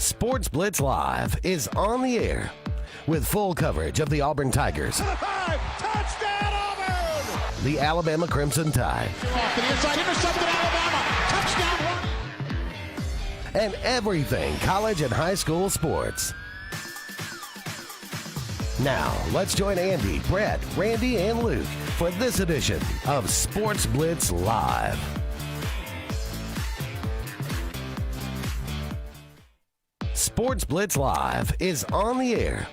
Sports Blitz Live is on the air with full coverage of the Auburn Tigers, Touchdown Auburn! the Alabama Crimson Tide, Off to the inside, intercepted Alabama. Touchdown run. and everything college and high school sports. Now, let's join Andy, Brett, Randy, and Luke for this edition of Sports Blitz Live. Sports Blitz Live is on the air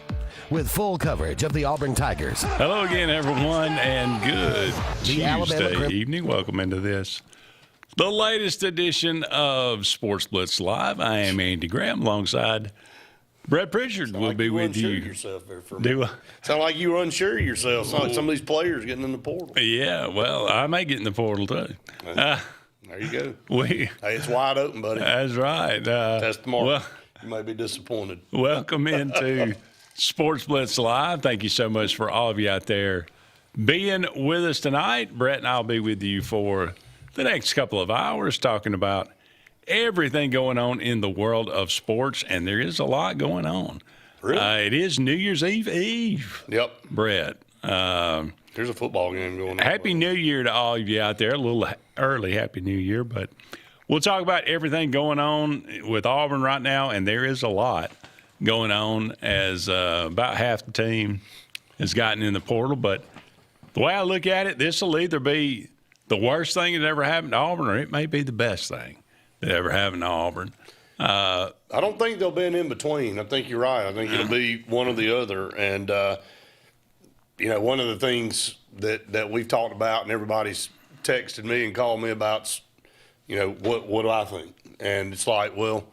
with full coverage of the Auburn Tigers. Hello again, everyone, and good Alabama Tuesday evening. Welcome into this, the latest edition of Sports Blitz Live. I am Andy Graham alongside Brett Pritchard. Will be with you. Yourself there for me. Sound like you were unsure of yourself. Sound like some of these players getting in the portal. Yeah, well, I may get in the portal too. There you go. Hey, it's wide open, buddy. That's right. Test tomorrow. Well, you may be disappointed. welcome into Sports Blitz Live. Thank you so much for all of you out there being with us tonight. Brett and I'll be with you for the next couple of hours talking about everything going on in the world of sports, and there is a lot going on. Really? It is New Year's Eve. Yep. Brett. There's a football game going on. Happy New Year to all of you out there. A little early Happy New Year, but we'll talk about everything going on with Auburn right now, and there is a lot going on as about half the team has gotten in the portal. But the way I look at it, this will either be the worst thing that ever happened to Auburn, or it may be the best thing that ever happened to Auburn. I don't think there'll be an in-between. I think you're right. I think it'll be one or the other. And, one of the things that we've talked about and everybody's texted me and called me about, what do I think? And it's like, well,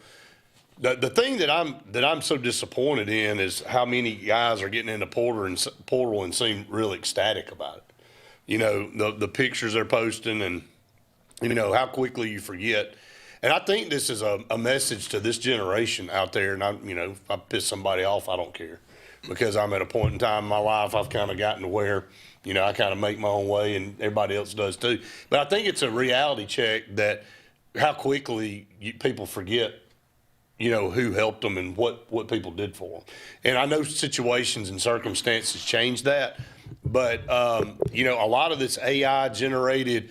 the thing that I'm so disappointed in is how many guys are getting in the portal and seem really ecstatic about it. The pictures they're posting and, how quickly you forget. And I think this is a message to this generation out there. And if I piss somebody off, I don't care, because I'm at a point in time in my life I've kind of gotten to where, I kind of make my own way and everybody else does too. But I think it's a reality check that how quickly people forget, who helped them and what people did for them. And I know situations and circumstances change that. But, a lot of this AI generated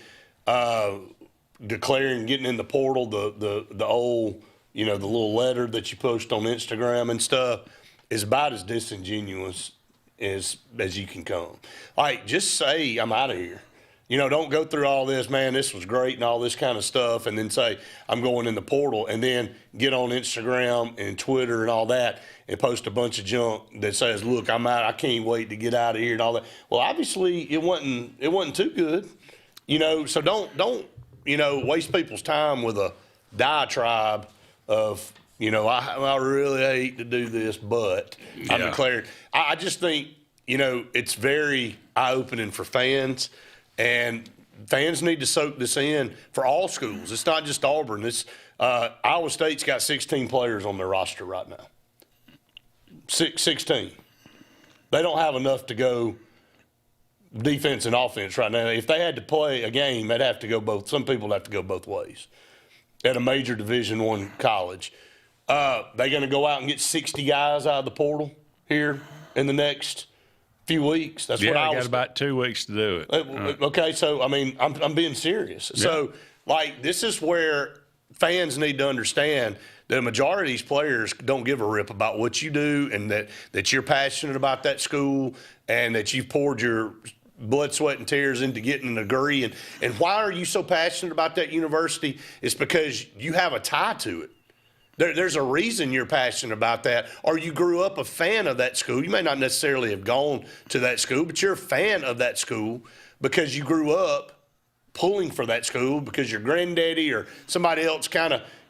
declaring getting in the portal, the old, the little letter that you post on Instagram and stuff is about as disingenuous as you can come. Like, just say I'm out of here. Don't go through all this, man, this was great and all this kind of stuff, and then say I'm going in the portal, and then get on Instagram and Twitter and all that and post a bunch of junk that says, look, I'm out, I can't wait to get out of here and all that. Well, obviously it wasn't too good. So don't waste people's time with a diatribe of, I really hate to do this, but I'm declared. I just think, it's very eye-opening for fans, and fans need to soak this in for all schools. It's not just Auburn. It's Iowa State's got 16 players on their roster right now. 16. They don't have enough to go defense and offense right now. If they had to play a game, they'd have to go both. Some people have to go both ways at a major Division I college. They're going to go out and get 60 guys out of the portal here in the next few weeks. That's what I got about 2 weeks to do it. Okay, so I'm being serious. Yeah. So this is where fans need to understand that a majority of these players don't give a rip about what you do, and that you're passionate about that school, and that you've poured your blood, sweat, and tears into getting a degree. And why are you so passionate about that university? It's because you have a tie to it. There's a reason you're passionate about that, or you grew up a fan of that school. You may not necessarily have gone to that school, but you're a fan of that school because you grew up pulling for that school because your granddaddy or somebody else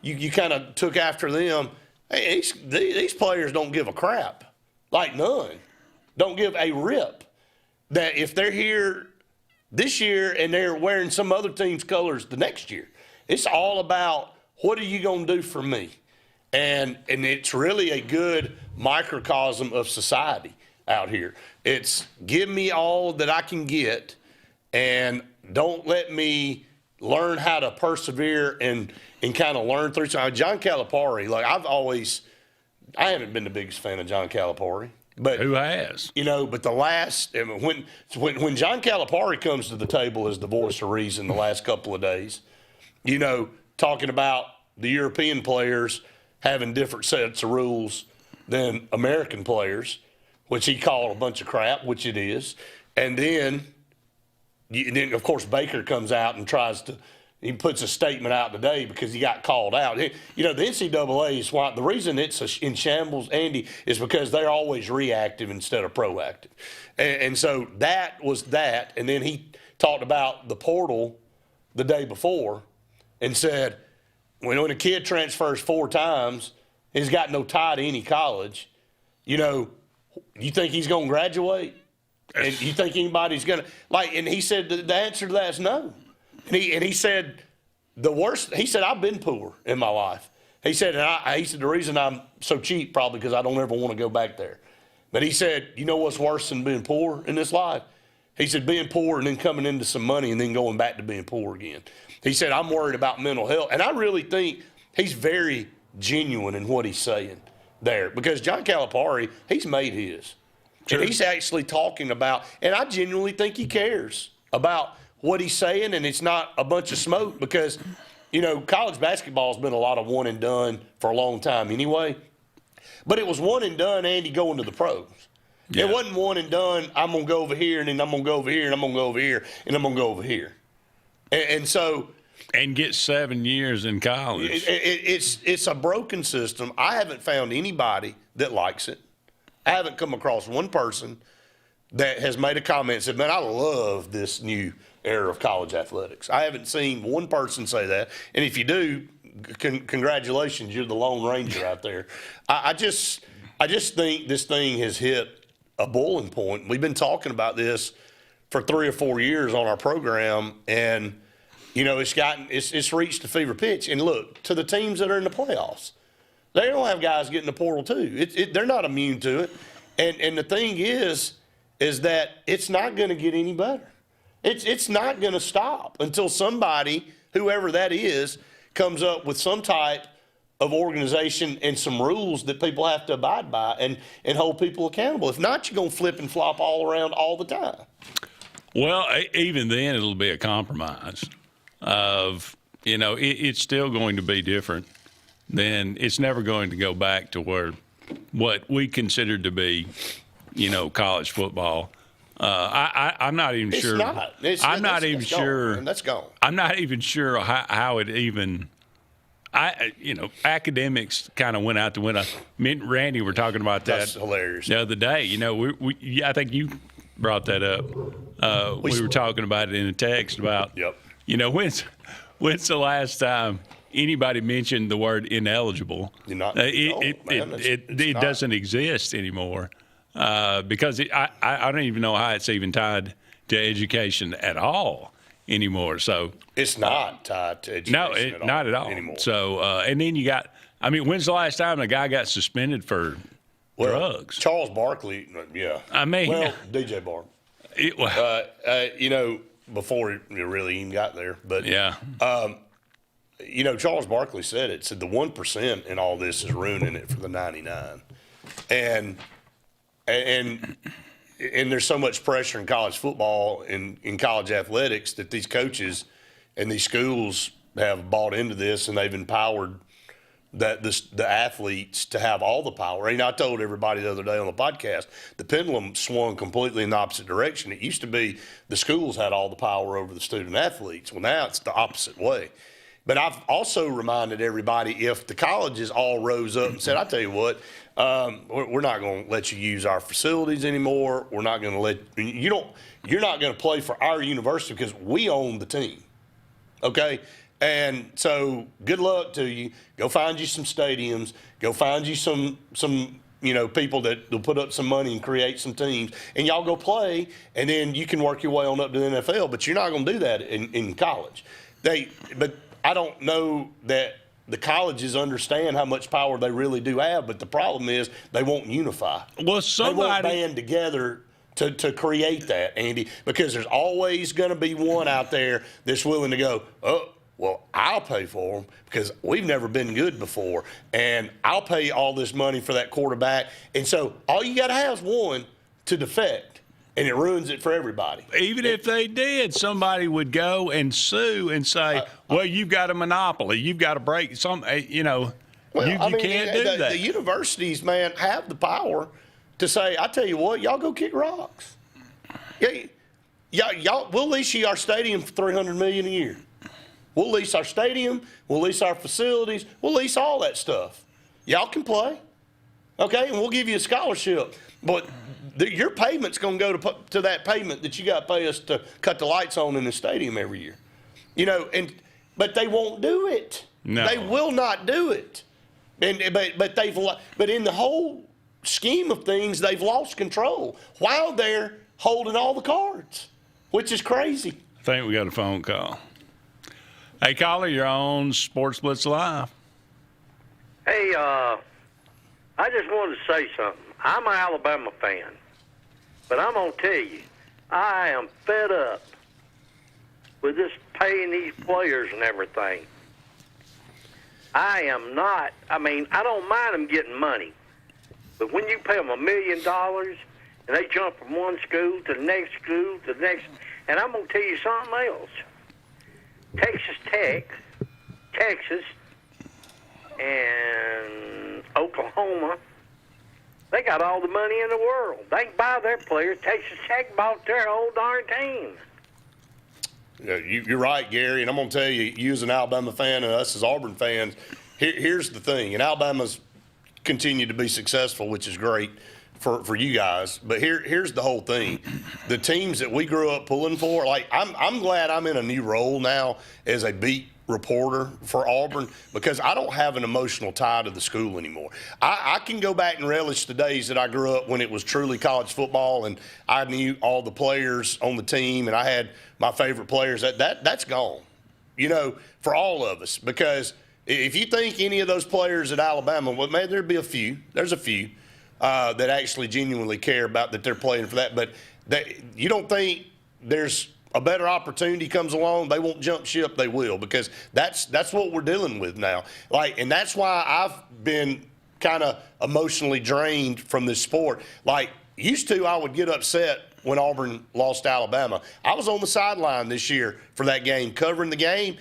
you kind of took after them. Hey, these players don't give a crap, like none. Don't give a rip that if they're here this year and they're wearing some other team's colors the next year. It's all about, what are you going to do for me? And it's really a good microcosm of society out here. It's give me all that I can get, and don't let me learn how to persevere and kind of learn through. So John Calipari, I've always I haven't been the biggest fan of John Calipari. But who has? But the last when John Calipari comes to the table as the voice of reason the last couple of days, talking about the European players having different sets of rules than American players, which he called a bunch of crap, which it is, and then of course Baker comes out and he puts a statement out today because he got called out. The NCAA is why the reason it's in shambles, Andy, is because they're always reactive instead of proactive. And so that was that. And then he talked about the portal the day before and said, when a kid transfers 4 times, he's got no tie to any college, you think he's going to graduate? And you think anybody's going to – and he said the answer to that is no. And he said the worst. He said I've been poor in my life. He said the reason I'm so cheap probably because I don't ever want to go back there. But he said, you know what's worse than being poor in this life? He said being poor and then coming into some money and then going back to being poor again. He said I'm worried about mental health, and I really think he's very genuine in what he's saying there because John Calipari, he's made his, and he's actually talking about, and I genuinely think he cares about what he's saying, and it's not a bunch of smoke because, college basketball has been a lot of one and done for a long time anyway. But it was one and done, Andy, going to the pros. Yeah. It wasn't one and done, I'm going to go over here, and then I'm going to go over here, and I'm going to go over here, and I'm going to go over here. And so – and get 7 years in college. It's a broken system. I haven't found anybody that likes it. I haven't come across one person that has made a comment and said, man, I love this new era of college athletics. I haven't seen one person say that. And if you do, congratulations, you're the Lone Ranger out there. I just think this thing has hit a boiling point. We've been talking about this for 3 or 4 years on our program, and it's reached a fever pitch. And look, to the teams that are in the playoffs, they don't have guys getting the portal too. They're not immune to it. And the thing is that it's not going to get any better. It's not going to stop until somebody, whoever that is, comes up with some type of organization and some rules that people have to abide by and hold people accountable. If not, you're going to flip and flop all around all the time. Well, even then it'll be a compromise of, it's still going to be different. Then it's never going to go back to what we considered to be, college football. I'm not even sure. I'm not even sure. And that's gone. I'm not even sure how it even. Academics kind of went out the window. Me and Randy were talking about that. That's hilarious. The other day. I think you brought that up. We were talking about it in a text about. Yep. When's the last time anybody mentioned the word ineligible? It doesn't exist anymore. Because I don't even know how it's even tied to education at all anymore. So it's not tied to education not at all anymore. So and then you got, when's the last time a guy got suspended for drugs? Charles Barkley, yeah. DJ Barkley. Before he really even got there, but yeah. Charles Barkley said it. Said the 1% in all this is ruining it for the 99, and there's so much pressure in college football and in college athletics that these coaches and these schools have bought into this, and they've empowered the athletes to have all the power. I told everybody the other day on the podcast, the pendulum swung completely in the opposite direction. It used to be the schools had all the power over the student athletes. Well, now it's the opposite way. But I've also reminded everybody, if the colleges all rose up and said, I tell you what, we're not going to let you use our facilities anymore. We're not going to let you're not going to play for our university because we own the team. Okay? And so good luck to you. Go find you some stadiums. Go find you some people that will put up some money and create some teams. And y'all go play, and then you can work your way on up to the NFL. But you're not going to do that in college. But I don't know that the colleges understand how much power they really do have. But the problem is they won't unify. Well, they won't band together to create that, Andy, because there's always going to be one out there that's willing to go, oh, well, I'll pay for them because we've never been good before, and I'll pay all this money for that quarterback. And so all you got to have is one to defect, and it ruins it for everybody. Even if they did, somebody would go and sue and say, well, you've got a monopoly. You've got to break some, you know, Well, you can't do that. The universities, man, have the power to say, I tell you what, y'all go kick rocks. Y'all, we'll lease you our stadium for $300 million a year. We'll lease our stadium. We'll lease our facilities. We'll lease all that stuff. Y'all can play, okay? And we'll give you a scholarship. But your payment's going to go to that payment that you got to pay us to cut the lights on in the stadium every year. You know, but they won't do it. No. They will not do it. But in the whole scheme of things, they've lost control while they're holding all the cards, which is crazy. I think we got a phone call. Hey, caller, you're on Sports Blitz Live. Hey, I just wanted to say something. I'm an Alabama fan, but I'm going to tell you, I am fed up with this paying these players and everything. I am not. I mean, I don't mind them getting money, but when you pay them $1 million and they jump from one school to the next school to the next, and I'm going to tell you something else. Texas Tech, Texas, and Oklahoma, they got all the money in the world. They can buy their players. Texas Tech bought their whole darn team. Yeah, you're right, Gary, and I'm going to tell you, you as an Alabama fan and us as Auburn fans, here's the thing, and Alabama's continued to be successful, which is great for you guys, but here's the whole thing. The teams that we grew up pulling for, like I'm glad I'm in a new role now as a beat reporter for Auburn because I don't have an emotional tie to the school anymore. I can go back and relish the days that I grew up when it was truly college football and I knew all the players on the team and I had my favorite players. That's gone, you know, for all of us, because if you think any of those players at Alabama, well, man, there'd be a few. There's a few that actually genuinely care about that they're playing for that. But you don't think there's a better opportunity comes along, they won't jump ship, they will, because that's what we're dealing with now. And that's why I've been kind of emotionally drained from this sport. Like, used to, I would get upset when Auburn lost to Alabama. I was on the sideline this year for that game, covering the game.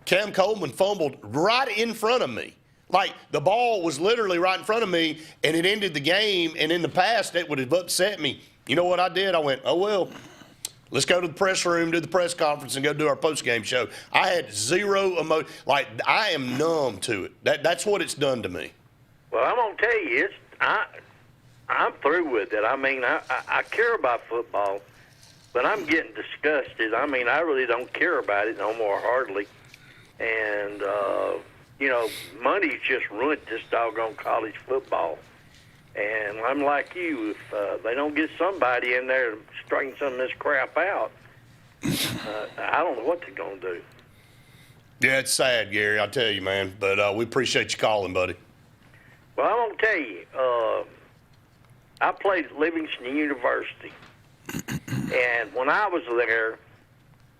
Cam Coleman fumbled right in front of me. Like, the ball was literally right in front of me, and it ended the game, and in the past, it would have upset me. You know what I did? I went, oh, well, let's go to the press room, do the press conference, and go do our post-game show. I had zero emotion. Like, I am numb to it. That's what it's done to me. Well, I'm going to tell you, I'm through with it. I mean, I care about football, but I'm getting disgusted. I mean, I really don't care about it no more, hardly. And, you know, money's just ruined this doggone college football. And I'm like you, if they don't get somebody in there to straighten some of this crap out, I don't know what they're going to do. Yeah, it's sad, Gary, I tell you, man. But we appreciate you calling, buddy. Well, I'm going to tell you, I played at Livingston University. And when I was there,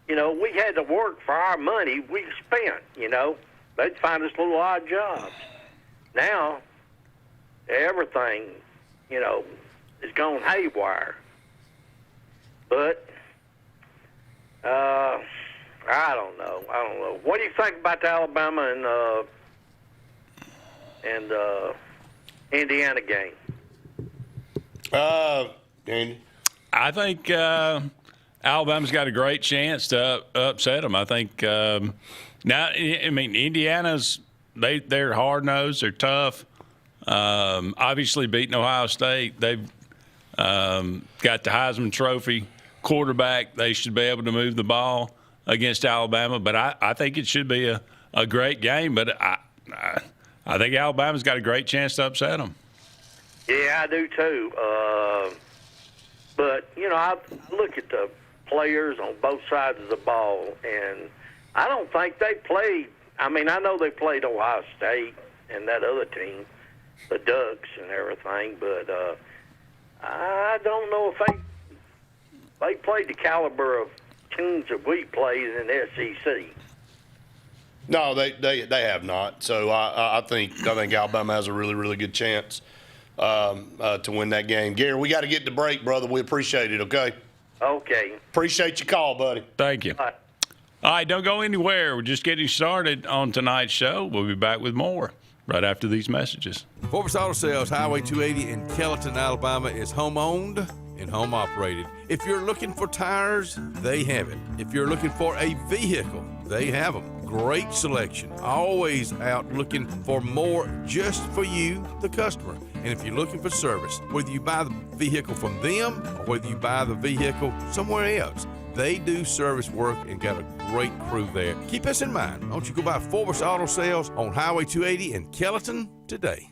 you know, we had to work for our money we spent, you know. They'd find us little odd jobs. Now, everything, you know, is gone haywire. But, I don't know. What do you think about the Alabama and Indiana game? Andy? I think Alabama's got a great chance to upset them. I think now, I mean, Indiana's they're hard nosed, they're tough. Obviously, beating Ohio State, they've got the Heisman Trophy quarterback. They should be able to move the ball against Alabama. But I think it should be a great game. But I think Alabama's got a great chance to upset them. Yeah, I do too. But, you know, I look at the players on both sides of the ball, and I don't think they played. I mean, I know they played Ohio State and that other team, the Ducks and everything, but I don't know if they played the caliber of teams that we played in the SEC. No, they have not. So I think Alabama has a really, really good chance to win that game. Gary, we got to get to break, brother. We appreciate it, okay? Okay. Appreciate your call, buddy. Thank you. Bye. All right, don't go anywhere. We're just getting started on tonight's show. We'll be back with more right after these messages. Sportz Auto Sales, Highway 280 in Kellyton, Alabama is home-owned and home-operated. If you're looking for tires, they have it. If you're looking for a vehicle, they have them. Great selection. Always out looking for more just for you, the customer. And if you're looking for service, whether you buy the vehicle from them or whether you buy the vehicle somewhere else, they do service work and got a great crew there. Keep us in mind. Don't you go by Sportz Auto Sales on Highway 280 in Kellyton today.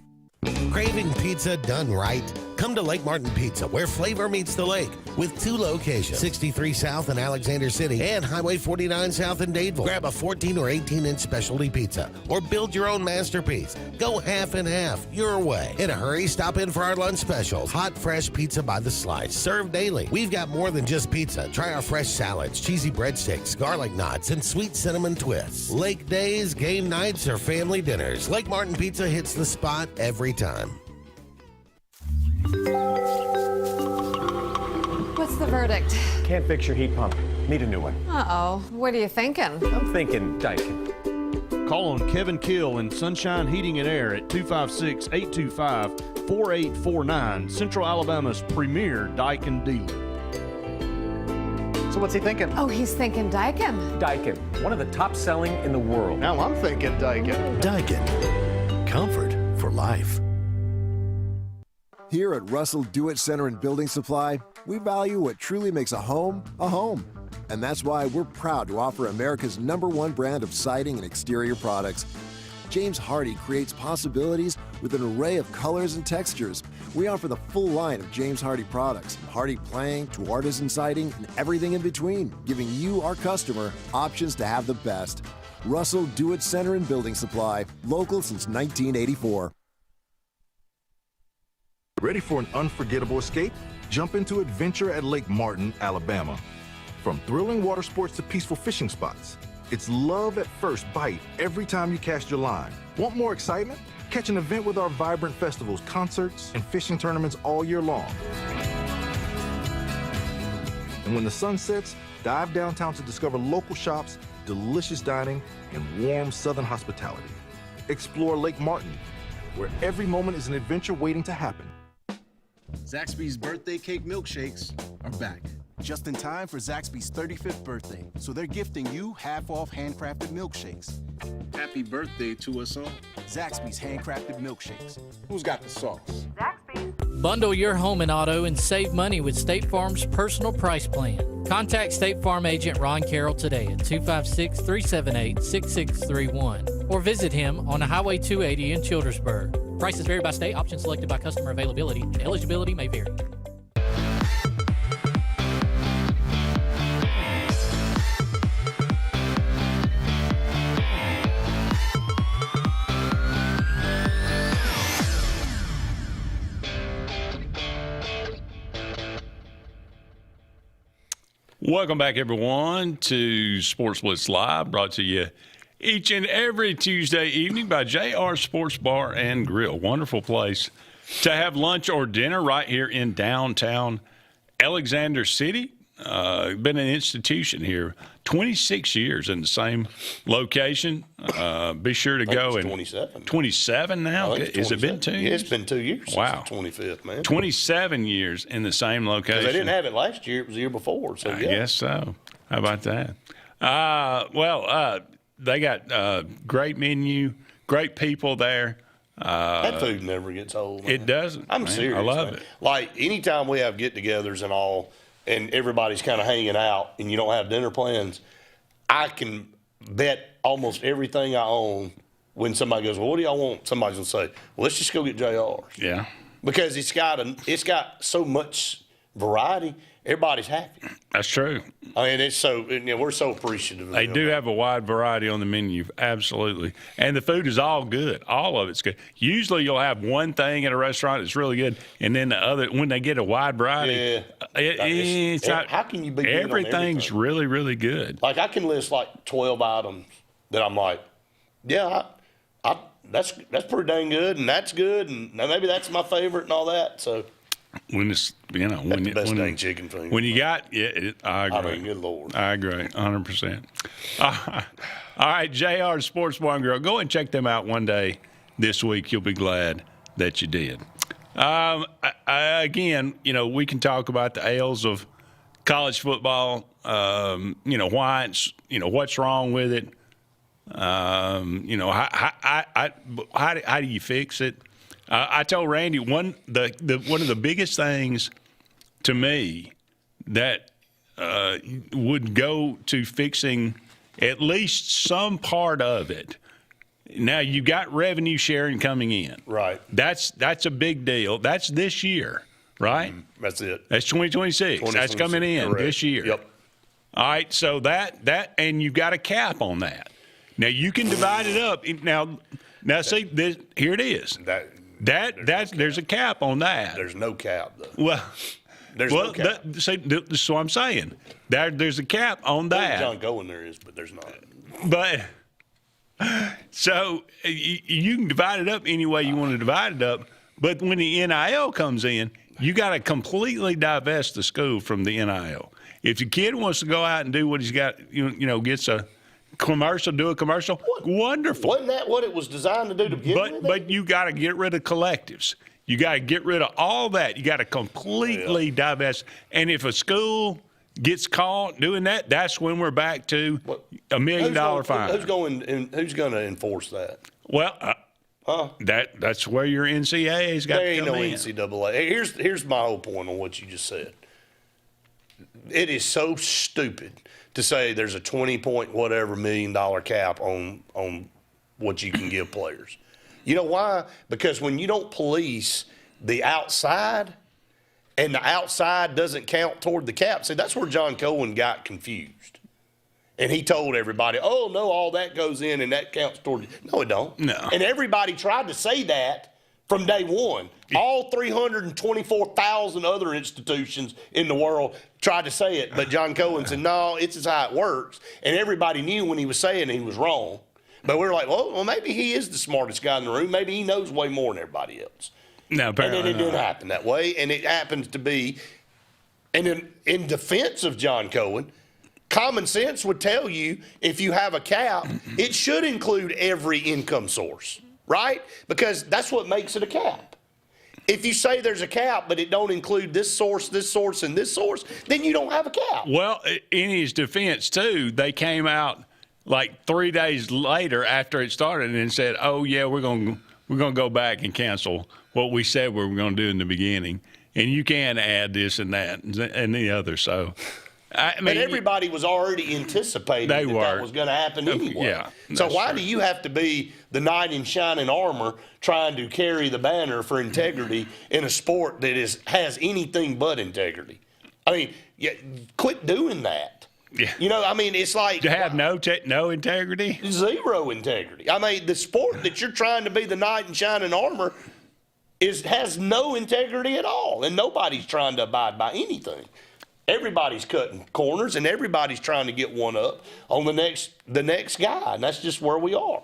Craving pizza done right? Come to Lake Martin Pizza, where flavor meets the lake, with 2 locations, 63 South in Alexander City and Highway 49 South in Dadeville. Grab a 14 or 18-inch specialty pizza or build your own masterpiece. Go half and half your way. In a hurry, stop in for our lunch specials. Hot, fresh pizza by the slice, served daily. We've got more than just pizza. Try our fresh salads, cheesy breadsticks, garlic knots, and sweet cinnamon twists. Lake days, game nights, or family dinners, Lake Martin Pizza hits the spot every time. What's the verdict? Can't fix your heat pump. Need a new one. Uh-oh. What are you thinking? I'm thinking Daikin. Call on Kevin Kill in Sunshine Heating and Air at 256-825-4849, Central Alabama's premier Daikin dealer. So what's he thinking? Oh, he's thinking Daikin. Daikin, one of the top selling in the world. Now I'm thinking Daikin. Daikin. Comfort for life. Here at Russell Do-It Center and Building Supply, we value what truly makes a home a home. And that's why we're proud to offer America's #1 brand of siding and exterior products. James Hardie creates possibilities with an array of colors and textures. We offer the full line of James Hardie products, from Hardie plank to artisan siding and everything in between, giving you, our customer, options to have the best. Russell Do-It Center and Building Supply, local since 1984. Ready for an unforgettable escape? Jump into adventure at Lake Martin, Alabama. From thrilling water sports to peaceful fishing spots, it's love at first bite every time you cast your line. Want more excitement? Catch an event with our vibrant festivals, concerts, and fishing tournaments all year long. And when the sun sets, dive downtown to discover local shops, delicious dining, and warm southern hospitality. Explore Lake Martin, where every moment is an adventure waiting to happen. Zaxby's birthday cake milkshakes are back. Just in time for Zaxby's 35th birthday, so they're gifting you half-off handcrafted milkshakes. Happy birthday to us all. Zaxby's handcrafted milkshakes. Who's got the sauce? Zaxby's. Bundle your home and auto and save money with State Farm's personal price plan. Contact State Farm agent Ron Carroll today at 256-378-6631 or visit him on Highway 280 in Childersburg. Prices vary by state. Options selected by customer availability, and eligibility may vary. Welcome back, everyone, to Sports Blitz Live, brought to you each and every Tuesday evening by JR Sports Bar and Grill. Wonderful place to have lunch or dinner right here in downtown Alexander City. Been an institution here, 26 years in the same location. Be sure to go. 27. 27 now? Has it been 2 years? Yeah, it's been 2 years wow. Since the 25th, man. 27 years in the same location. They didn't have it last year. It was the year before. So I guess so. How about that? They got great menu, great people there. That food never gets old. Man. It doesn't. I'm serious. I love man. it. Like, anytime we have get-togethers and all, and everybody's kind of hanging out and you don't have dinner plans, I can bet almost everything I own when somebody goes, well, what do y'all want? Somebody's going to say, well, let's just go get JR's. Yeah. Because it's got so much variety, everybody's happy. That's true. I mean, we're so appreciative of They them. do have a wide variety on the menu, absolutely. And the food is all good. All of it's good. Usually you'll have one thing at a restaurant that's really good, and then the other, when they get a wide variety, how can you be good on everything's everything? really, really good. Like, I can list like 12 items that I'm like, Yeah, that's pretty dang good, and that's good, and maybe that's my favorite and all that. So when it's when the best dang chicken finger. When you got I agree. I mean, good Lord, I agree 100%. All right, JR Sports Bar and Grill. Go and check them out one day this week. You'll be glad that you did. Again, we can talk about the ails of college football. Why it's what's wrong with it. How do you fix it? I told Randy one of the biggest things to me that would go to fixing at least some part of it. Now you got revenue sharing coming in, right? That's a big deal. That's this year, right? That's it. That's 2026. That's coming in correct. This year. Yep. All right, so that and you've got a cap on that. Now you can divide it up. Now see this, here it is. There's a cap on that. There's no cap though. Well, no cap. That's what I'm saying. There's a cap on that. John Cohen there is, but there's not. But so you can divide it up any way you want to divide it up. But when the NIL comes in, you got to completely divest the school from the NIL. If your kid wants to go out and do what he's got, gets a commercial, do a commercial, wonderful. Wasn't that what it was designed to do to begin with? But you got to get rid of collectives. You got to get rid of all that. You got to completely divest. And if a school gets caught doing that, that's when we're back to $1 million fine. Who's going to enforce that? Well, that's where your NCAA's got to come in. There ain't no NCAA. Here's my whole point on what you just said. It is so stupid to say there's a 20-point whatever $1 million cap on what you can give players. You know why? Because when you don't police the outside and the outside doesn't count toward the cap, see, that's where John Cohen got confused. And he told everybody, oh, no, all that goes in and that counts toward – no, it don't. No. And everybody tried to say that from day one. All 324,000 other institutions in the world tried to say it, but John Cohen said, no, it's just how it works. And everybody knew when he was saying he was wrong. But we were like, well, maybe he is the smartest guy in the room. Maybe he knows way more than everybody else. No, apparently and then it didn't happen that way, and it happens to be. And in defense of John Cohen, common sense would tell you if you have a cap, it should include every income source, right? Because that's what makes it a cap. If you say there's a cap, but it don't include this source, and this source, then you don't have a cap. Well, in his defense, too, they came out like 3 days later after it started and said, oh, yeah, we're going to go back and cancel what we said we were going to do in the beginning. And you can add this and that and the other. So, I mean, but everybody was already anticipating that was going to happen anyway. Yeah, so why do you have to be the knight in shining armor trying to carry the banner for integrity in a sport that has anything but integrity? I mean, quit doing that. Yeah. It's like to have no integrity, zero integrity. I mean, the sport that you're trying to be the knight in shining armor has no integrity at all, and nobody's trying to abide by anything. Everybody's cutting corners, and everybody's trying to get one up on the next guy, and that's just where we are.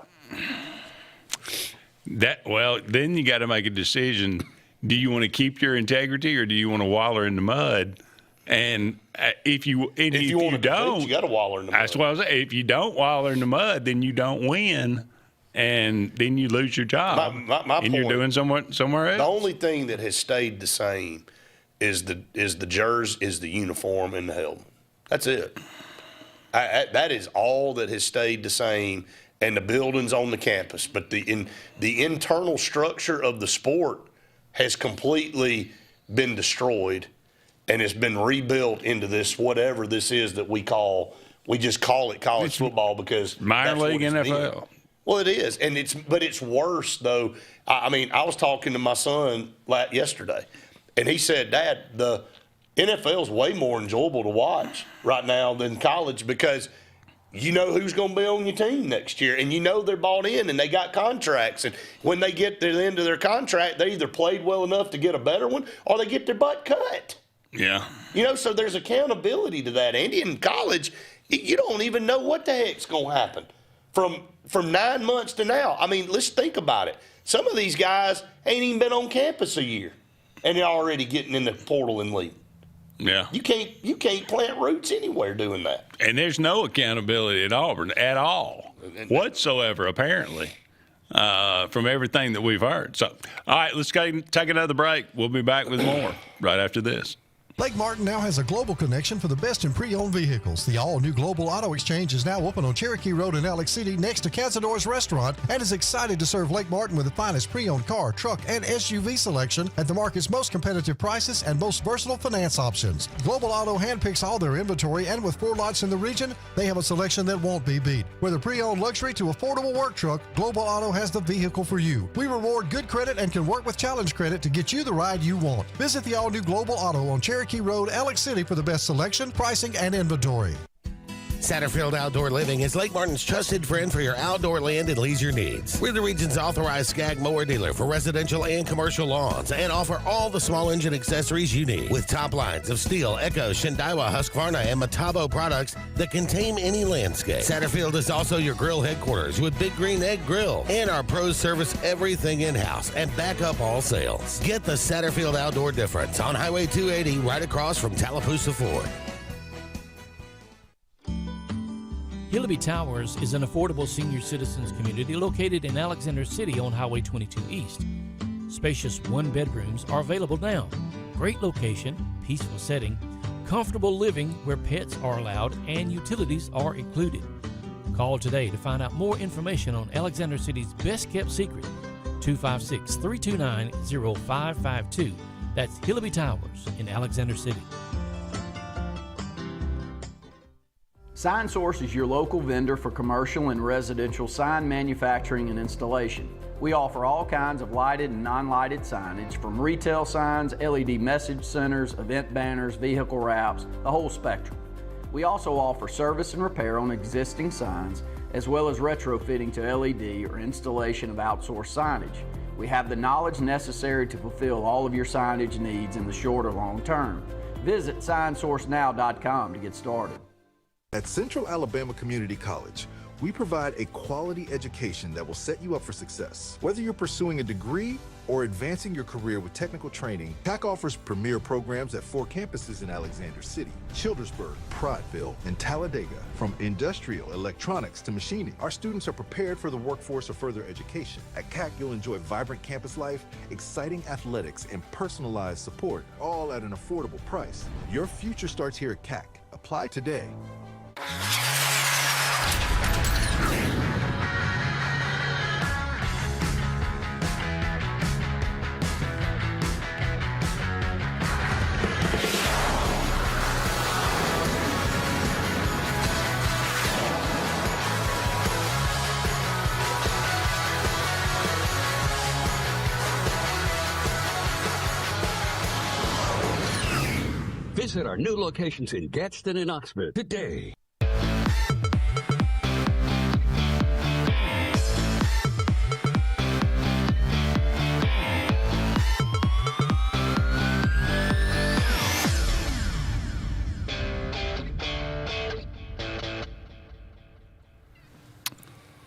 Then you got to make a decision. Do you want to keep your integrity, or do you want to waller in the mud? And if you don't, you got to waller in the mud. That's what I was saying. If you don't waller in the mud, then you don't win, and then you lose your job. My and point, you're doing somewhere else. The only thing that has stayed the same is the jersey, is the uniform, and the helmet. That's it. That is all that has stayed the same, and the buildings on the campus. But the internal structure of the sport has completely been destroyed, and it's been rebuilt into this whatever this is that we just call it college football because minor league NFL. Been. Well, it is, but it's worse though. I mean, I was talking to my son yesterday, and he said, "Dad, the NFL is way more enjoyable to watch right now than college because you know who's going to be on your team next year, and you know they're bought in and they got contracts. And when they get to the end of their contract, they either played well enough to get a better one or they get their butt cut." Yeah. So there's accountability to that, Andy. In college, you don't even know what the heck's going to happen. from 9 months to now. I mean, let's think about it. Some of these guys ain't even been on campus a year, and they're already getting in the portal and leaving. Yeah. You can't plant roots anywhere doing that. And there's no accountability at Auburn at all whatsoever, apparently, from everything that we've heard. So, all right, let's take another break. We'll be back with more right after this. Lake Martin now has a global connection for the best in pre-owned vehicles. The all-new Global Auto Exchange is now open on Cherokee Road in Alex City next to Cazador's Restaurant and is excited to serve Lake Martin with the finest pre-owned car, truck, and SUV selection at the market's most competitive prices and most versatile finance options. Global Auto handpicks all their inventory, and with 4 lots in the region, they have a selection that won't be beat. Whether pre-owned luxury to affordable work truck, Global Auto has the vehicle for you. We reward good credit and can work with Challenge Credit to get you the ride you want. Visit the all-new Global Auto on Cherokee Road, Alex City for the best selection, pricing, and inventory. Satterfield Outdoor Living is Lake Martin's trusted friend for your outdoor land and leisure needs. We're the region's authorized Skag mower dealer for residential and commercial lawns and offer all the small engine accessories you need. With top lines of Steel, Echo, Shindaiwa, Husqvarna, and Metabo products that can tame any landscape. Satterfield is also your grill headquarters with Big Green Egg Grill. And our pros service everything in-house and back up all sales. Get the Satterfield Outdoor difference on Highway 280 right across from Tallapoosa Ford. Hillaby Towers is an affordable senior citizens community located in Alexander City on Highway 22 East. Spacious one-bedrooms are available now. Great location, peaceful setting, comfortable living where pets are allowed and utilities are included. Call today to find out more information on Alexander City's best-kept secret, 256-329-0552. That's Hillaby Towers in Alexander City. Sign Source is your local vendor for commercial and residential sign manufacturing and installation. We offer all kinds of lighted and non-lighted signage, from retail signs, LED message centers, event banners, vehicle wraps, the whole spectrum. We also offer service and repair on existing signs, as well as retrofitting to LED or installation of outsourced signage. We have the knowledge necessary to fulfill all of your signage needs in the short or long term. Visit signsourcenow.com to get started. At Central Alabama Community College, we provide a quality education that will set you up for success. Whether you're pursuing a degree or advancing your career with technical training, CAC offers premier programs at 4 campuses in Alexander City, Childersburg, Prattville, and Talladega. From industrial, electronics to machining, our students are prepared for the workforce or further education. At CAC, you'll enjoy vibrant campus life, exciting athletics, and personalized support, all at an affordable price. Your future starts here at CAC. Apply today. Visit our new locations in Gadsden and Oxford today.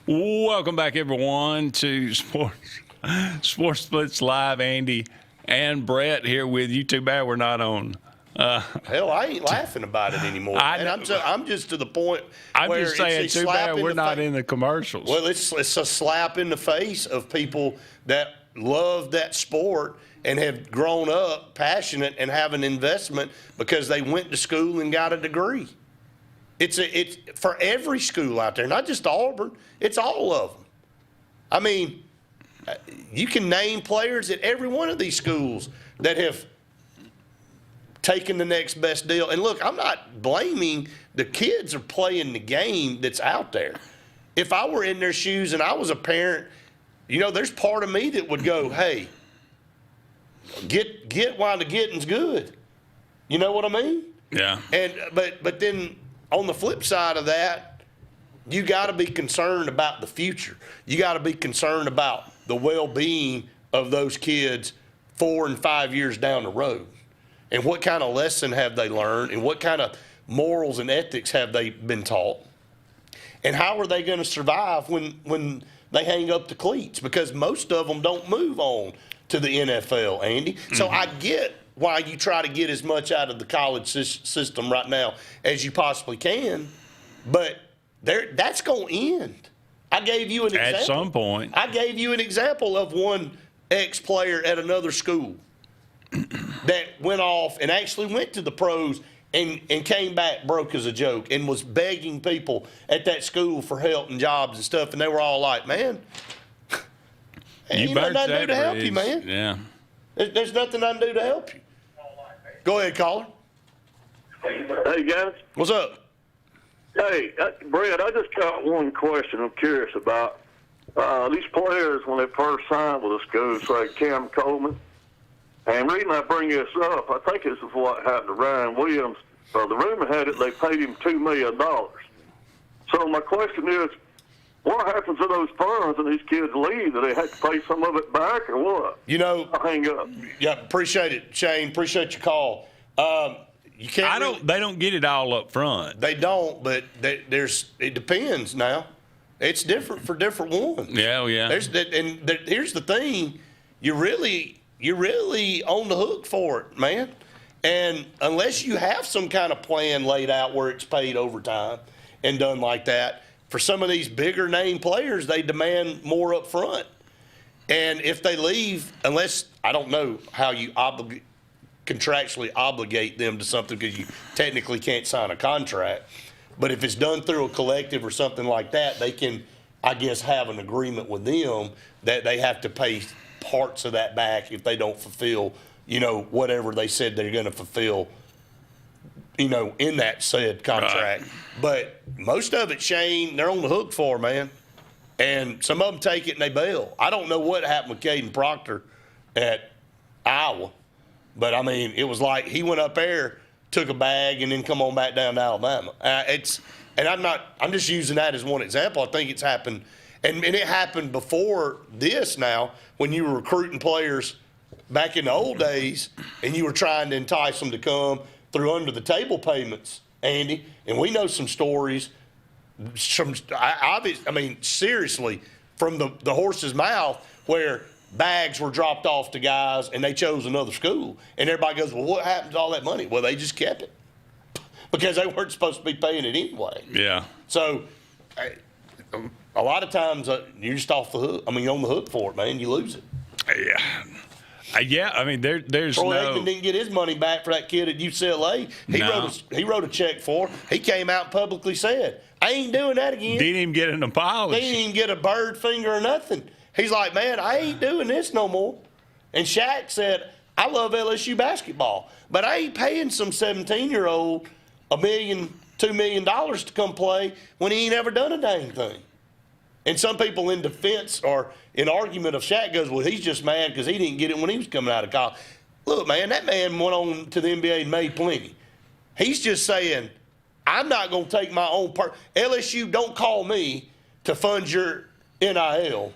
Welcome back, everyone, to Sports Blitz Live. Andy and Brett here with you. Too bad we're not on. Hell, I ain't laughing about it anymore. And I'm just to the point I'm where just saying, it's a too slap bad in we're the not face. in the commercials. Well, it's a slap in the face of people that love that sport and have grown up passionate and have an investment because they went to school and got a degree. It's for every school out there, not just Auburn. It's all of them. I mean, you can name players at every one of these schools that have taken the next best deal. And look, I'm not blaming the kids are playing the game that's out there. If I were in their shoes and I was a parent, you know, there's part of me that would go, hey, get while the getting's good. You know what I mean? Yeah. And but then on the flip side of that, you got to be concerned about the future. You got to be concerned about the well-being of those kids 4 and 5 years down the road. And what kind of lesson have they learned, and what kind of morals and ethics have they been taught? And how are they going to survive when they hang up the cleats? Because most of them don't move on to the NFL, Andy. So I get why you try to get as much out of the college system right now as you possibly can, but that's going to end. I gave you an example. At some point. I gave you an example of one ex-player at another school that went off and actually went to the pros and came back broke as a joke and was begging people at that school for help and jobs and stuff, and they were all like, man, ain't nothing I can do to help you, man. Yeah. There's nothing I can do to help you. Go ahead, caller. Hey, guys. What's up? Hey, Brett, I just got one question I'm curious about. These players, when they first signed with the school, say Cam Coleman, and the reason I bring this up, I think this is what happened to Ryan Williams. The rumor had it they paid him $2 million. So my question is, what happens to those funds and these kids leave? Do they have to pay some of it back or what? You know, I'll hang up. Yeah, appreciate it, Shane. Appreciate your call. You can't. They don't get it all up front. They don't, but it depends now. It's different for different ones. Yeah, oh, yeah. Here's the thing: you're really on the hook for it, man. And unless you have some kind of plan laid out where it's paid overtime and done like that, for some of these bigger name players, they demand more up front. And if they leave, unless I don't know how you contractually obligate them to something because you technically can't sign a contract. But if it's done through a collective or something like that, they can, I guess, have an agreement with them that they have to pay parts of that back if they don't fulfill, whatever they said they're going to fulfill, in that said contract. Right. But most of it, Shane, they're on the hook for, man. And some of them take it and they bail. I don't know what happened with Caden Proctor at Iowa. But, I mean, it was like he went up there, took a bag, and then come on back down to Alabama. I'm just using that as one example. I think it's happened, and it happened before this now when you were recruiting players back in the old days and you were trying to entice them to come through under-the-table payments, Andy. And we know some stories, seriously, from the horse's mouth where – bags were dropped off to guys, and they chose another school. And everybody goes, well, what happened to all that money? Well, they just kept it because they weren't supposed to be paying it anyway. Yeah. So a lot of times you're just off the hook. You're on the hook for it, man. You lose it. Yeah. Yeah, there's Troy Aikman didn't get his money back for that kid at UCLA. He wrote a check for. He came out and publicly said, I ain't doing that again. Didn't even get an apology. Didn't even get a bird finger or nothing. He's like, man, I ain't doing this no more. And Shaq said, I love LSU basketball, but I ain't paying some 17-year-old $1 million, $2 million to come play when he ain't ever done a dang thing. And some people in defense or in argument of Shaq goes, well, he's just mad because he didn't get it when he was coming out of college. Look, man, that man went on to the NBA and made plenty. He's just saying, I'm not going to take my own part. LSU, don't call me to fund your NIL.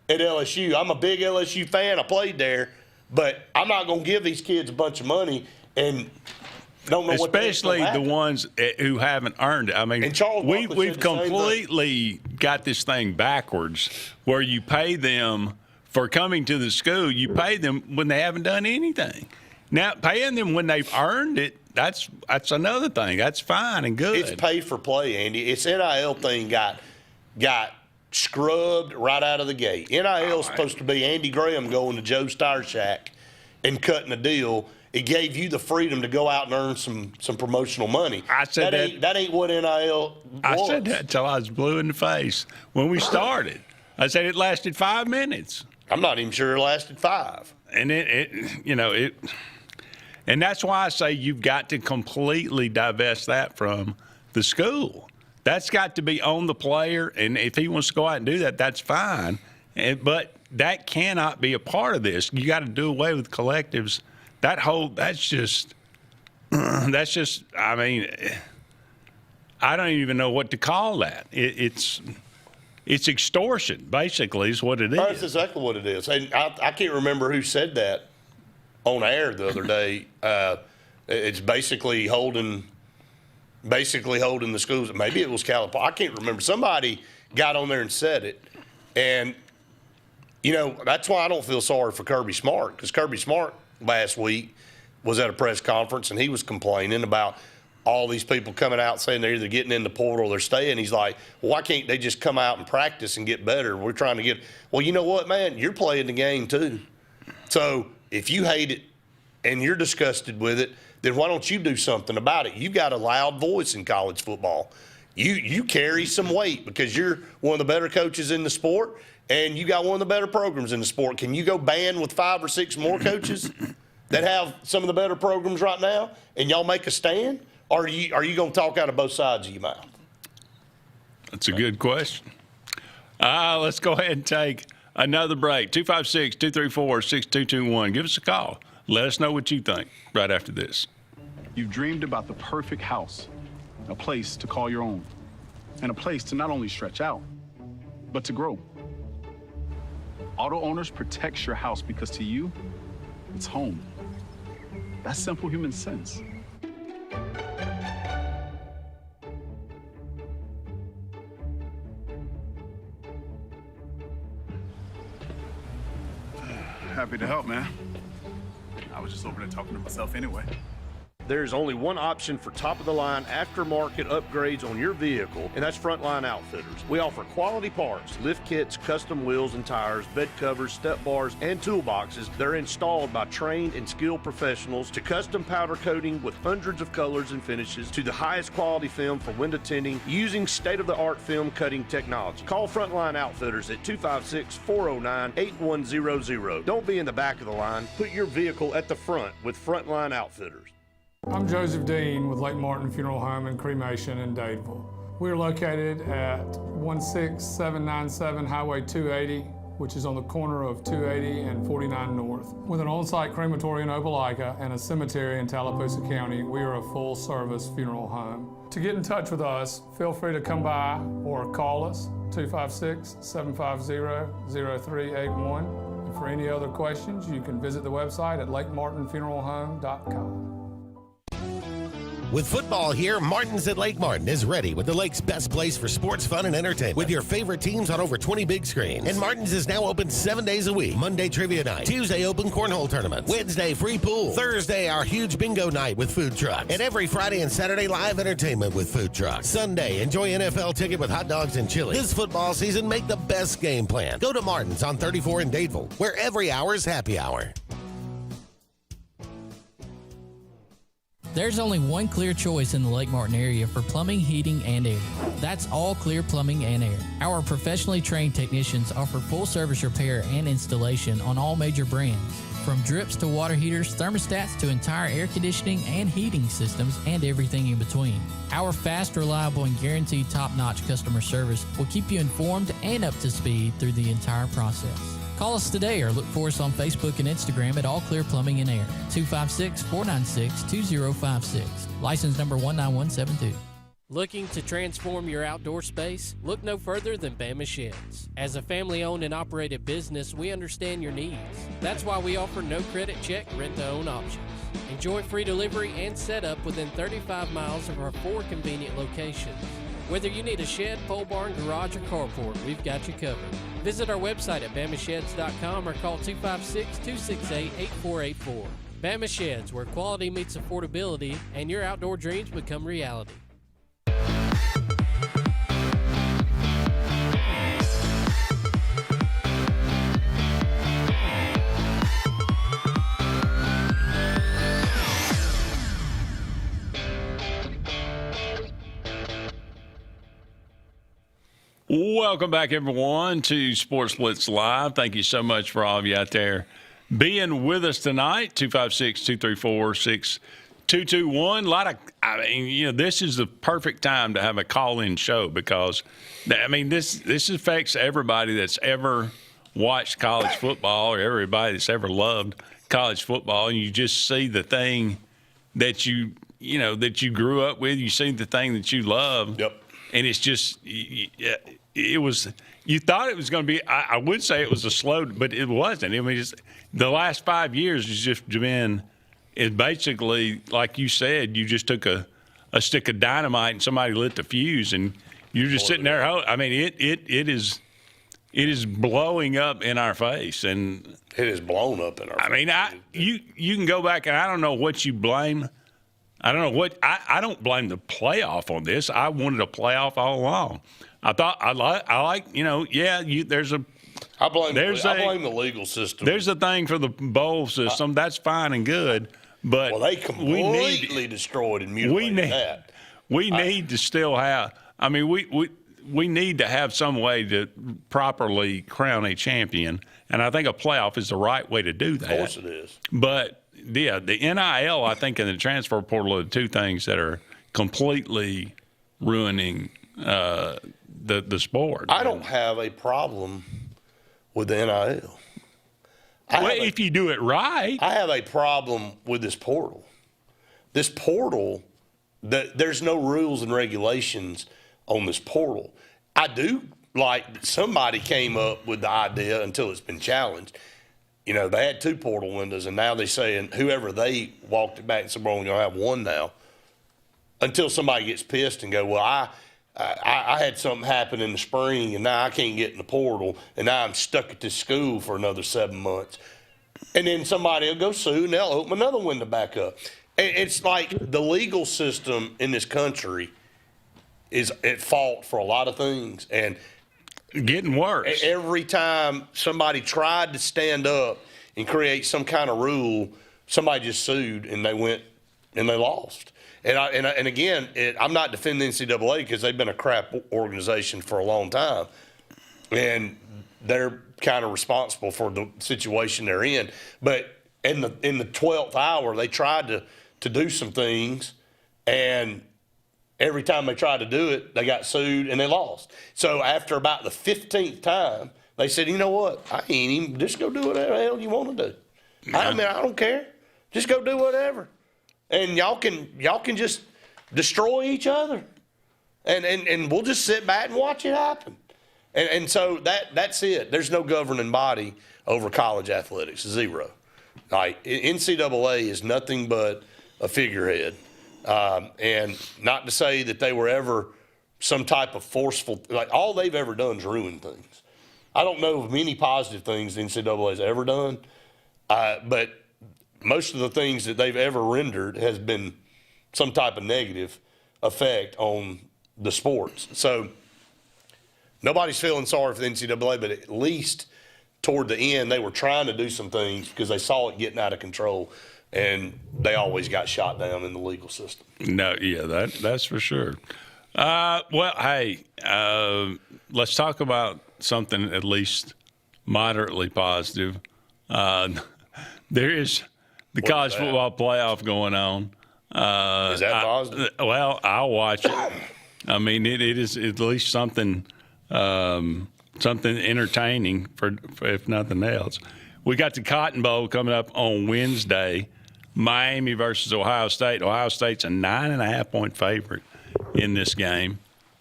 At LSU. I'm a big LSU fan. I played there, but I'm not going to give these kids a bunch of money and don't know what. Especially the ones who haven't earned it. We've completely got this thing backwards where you pay them for coming to the school. You pay them when they haven't done anything. Now, paying them when they've earned it, that's another thing. That's fine and good. It's pay for play, Andy. It's NIL thing got scrubbed right out of the gate. NIL is supposed to be Andy Graham going to Joe Star Shack and cutting a deal. It gave you the freedom to go out and earn some promotional money. I said that ain't what NIL was. I said that until I was blue in the face when we started. I said it lasted 5 minutes. I'm not even sure it lasted 5. And and that's why I say you've got to completely divest that from the school. That's got to be on the player, and if he wants to go out and do that, that's fine. But that cannot be a part of this. You got to do away with collectives. That's just. I don't even know what to call that. It's extortion, basically, is what it is. That's exactly what it is. And I can't remember who said that on air the other day. It's basically holding basically holding the schools. Maybe it was Calipari. I can't remember. Somebody got on there and said it. And, that's why I don't feel sorry for Kirby Smart, because Kirby Smart last week was at a press conference and he was complaining about all these people coming out saying they're either getting in the portal or they're staying. He's like, well, why can't they just come out and practice and get better? We're trying to get – well, you know what, man? You're playing the game too. So if you hate it and you're disgusted with it, then why don't you do something about it? You got a loud voice in college football. You carry some weight because you're one of the better coaches in the sport and you got one of the better programs in the sport. Can you go ban with 5 or 6 more coaches that have some of the better programs right now and y'all make a stand? Or are you going to talk out of both sides of your mouth? That's a good question. Let's go ahead and take another break. 256-234-6221. Give us a call. Let us know what you think right after this. You've dreamed about the perfect house, a place to call your own, and a place to not only stretch out, but to grow. Auto Owners protects your house because to you, it's home. That's simple human sense. Happy to help, man. I was just over there talking to myself anyway. There's only one option for top-of-the-line aftermarket upgrades on your vehicle, and that's Frontline Outfitters. We offer quality parts, lift kits, custom wheels and tires, bed covers, step bars, and toolboxes that are installed by trained and skilled professionals, to custom powder coating with hundreds of colors and finishes, to the highest quality film for window tinting using state-of-the-art film cutting technology. Call Frontline Outfitters at 256-409-8100. Don't be in the back of the line. Put your vehicle at the front with Frontline Outfitters. I'm Joseph Dean with Lake Martin Funeral Home and Cremation in Dadeville. We are located at 16797 Highway 280, which is on the corner of 280 and 49 North. With an on-site crematory in Opelika and a cemetery in Tallapoosa County, we are a full-service funeral home. To get in touch with us, feel free to come by or call us, 256-750-0381. And for any other questions, you can visit the website at lakemartinfuneralhome.com. With football here, Martin's at Lake Martin is ready with the lake's best place for sports, fun, and entertainment. With your favorite teams on over 20 big screens. And Martin's is now open 7 days a week. Monday, trivia night. Tuesday, open cornhole tournaments. Wednesday, free pool. Thursday, our huge bingo night with food trucks. And every Friday and Saturday, live entertainment with food trucks. Sunday, enjoy NFL ticket with hot dogs and chili. This football season, make the best game plan. Go to Martin's on 34 in Dadeville, where every hour is happy hour. There's only one clear choice in the Lake Martin area for plumbing, heating, and air. That's All Clear Plumbing and Air. Our professionally trained technicians offer full service repair and installation on all major brands. From drips to water heaters, thermostats to entire air conditioning and heating systems, and everything in between. Our fast, reliable, and guaranteed top-notch customer service will keep you informed and up to speed through the entire process. Call us today or look for us on Facebook and Instagram at All Clear Plumbing and Air, 256-496-2056. License number 19172. Looking to transform your outdoor space? Look no further than Bama Sheds. As a family-owned and operated business, we understand your needs. That's why we offer no credit check, rent-to-own options. Enjoy free delivery and setup within 35 miles of our 4 convenient locations. Whether you need a shed, pole barn, garage, or carport, we've got you covered. Visit our website at BamaSheds.com or call 256-268-8484. Bama Sheds, where quality meets affordability and your outdoor dreams become reality. Welcome back, everyone, to Sports Blitz Live. Thank you so much for all of you out there being with us tonight. 256-234-6221. This is the perfect time to have a call-in show because, this affects everybody that's ever watched college football or everybody that's ever loved college football. And you just see the thing that you grew up with. You see the thing that you love. Yep. And it's just, you thought it was going to be, I would say it was a slow, but it wasn't. The last 5 years has just been, basically, like you said, you just took a a stick of dynamite and somebody lit the fuse, and you're just sitting there. I mean, it is blowing up in our face, and it is blown up in our face. I mean, you can go back, and I don't know what you blame. I don't know what I don't blame the playoff on this. I wanted a playoff all along. I thought I like there's a. I blame the legal system. There's a thing for the bowl system. That's fine and good, but they completely destroyed and mutilated that. We need to still have. I mean, we need to have some way to properly crown a champion, and I think a playoff is the right way to do that. Of course it is. But yeah, the NIL, I think, and the transfer portal are the two things that are completely ruining the sport. I don't have a problem with the NIL. If you do it right. I have a problem with this portal. This portal, there's no rules and regulations on this portal. I do like that somebody came up with the idea until it's been challenged. You know, they had 2 portal windows, and now they're saying whoever they walked it back and said, we're only going to have 1 now. Until somebody gets pissed and go, well, I had something happen in the spring, and now I can't get in the portal, and now I'm stuck at this school for another 7 months. And then somebody will go sue, and they'll open another window back up. It's like the legal system in this country is at fault for a lot of things, and getting worse. Every time somebody tried to stand up and create some kind of rule, somebody just sued, and they went and they lost. And again, I'm not defending the NCAA because they've been a crap organization for a long time, and they're kind of responsible for the situation they're in. But in the 12th hour, they tried to do some things, and every time they tried to do it, they got sued and they lost. So after about the 15th time, they said, you know what? I ain't even, just go do whatever the hell you want to do. I mean, I don't care. Just go do whatever. And y'all can just destroy each other. And we'll just sit back and watch it happen. And so that's it. There's no governing body over college athletics, zero. Like, NCAA is nothing but a figurehead. And not to say that they were ever some type of forceful, like all they've ever done is ruin things. I don't know of many positive things the NCAA has ever done, but most of the things that they've ever rendered has been some type of negative effect on the sports. So nobody's feeling sorry for the NCAA, but at least toward the end, they were trying to do some things because they saw it getting out of control. And they always got shot down in the legal system. No, yeah, that's for sure. Well, hey, let's talk about something at least moderately positive. There is the college football playoff going on. Is that positive? Well, I'll watch it. I mean, it is at least something entertaining for if nothing else. We got the Cotton Bowl coming up on Wednesday. Miami versus Ohio State. Ohio State's a 9.5-point favorite in this game.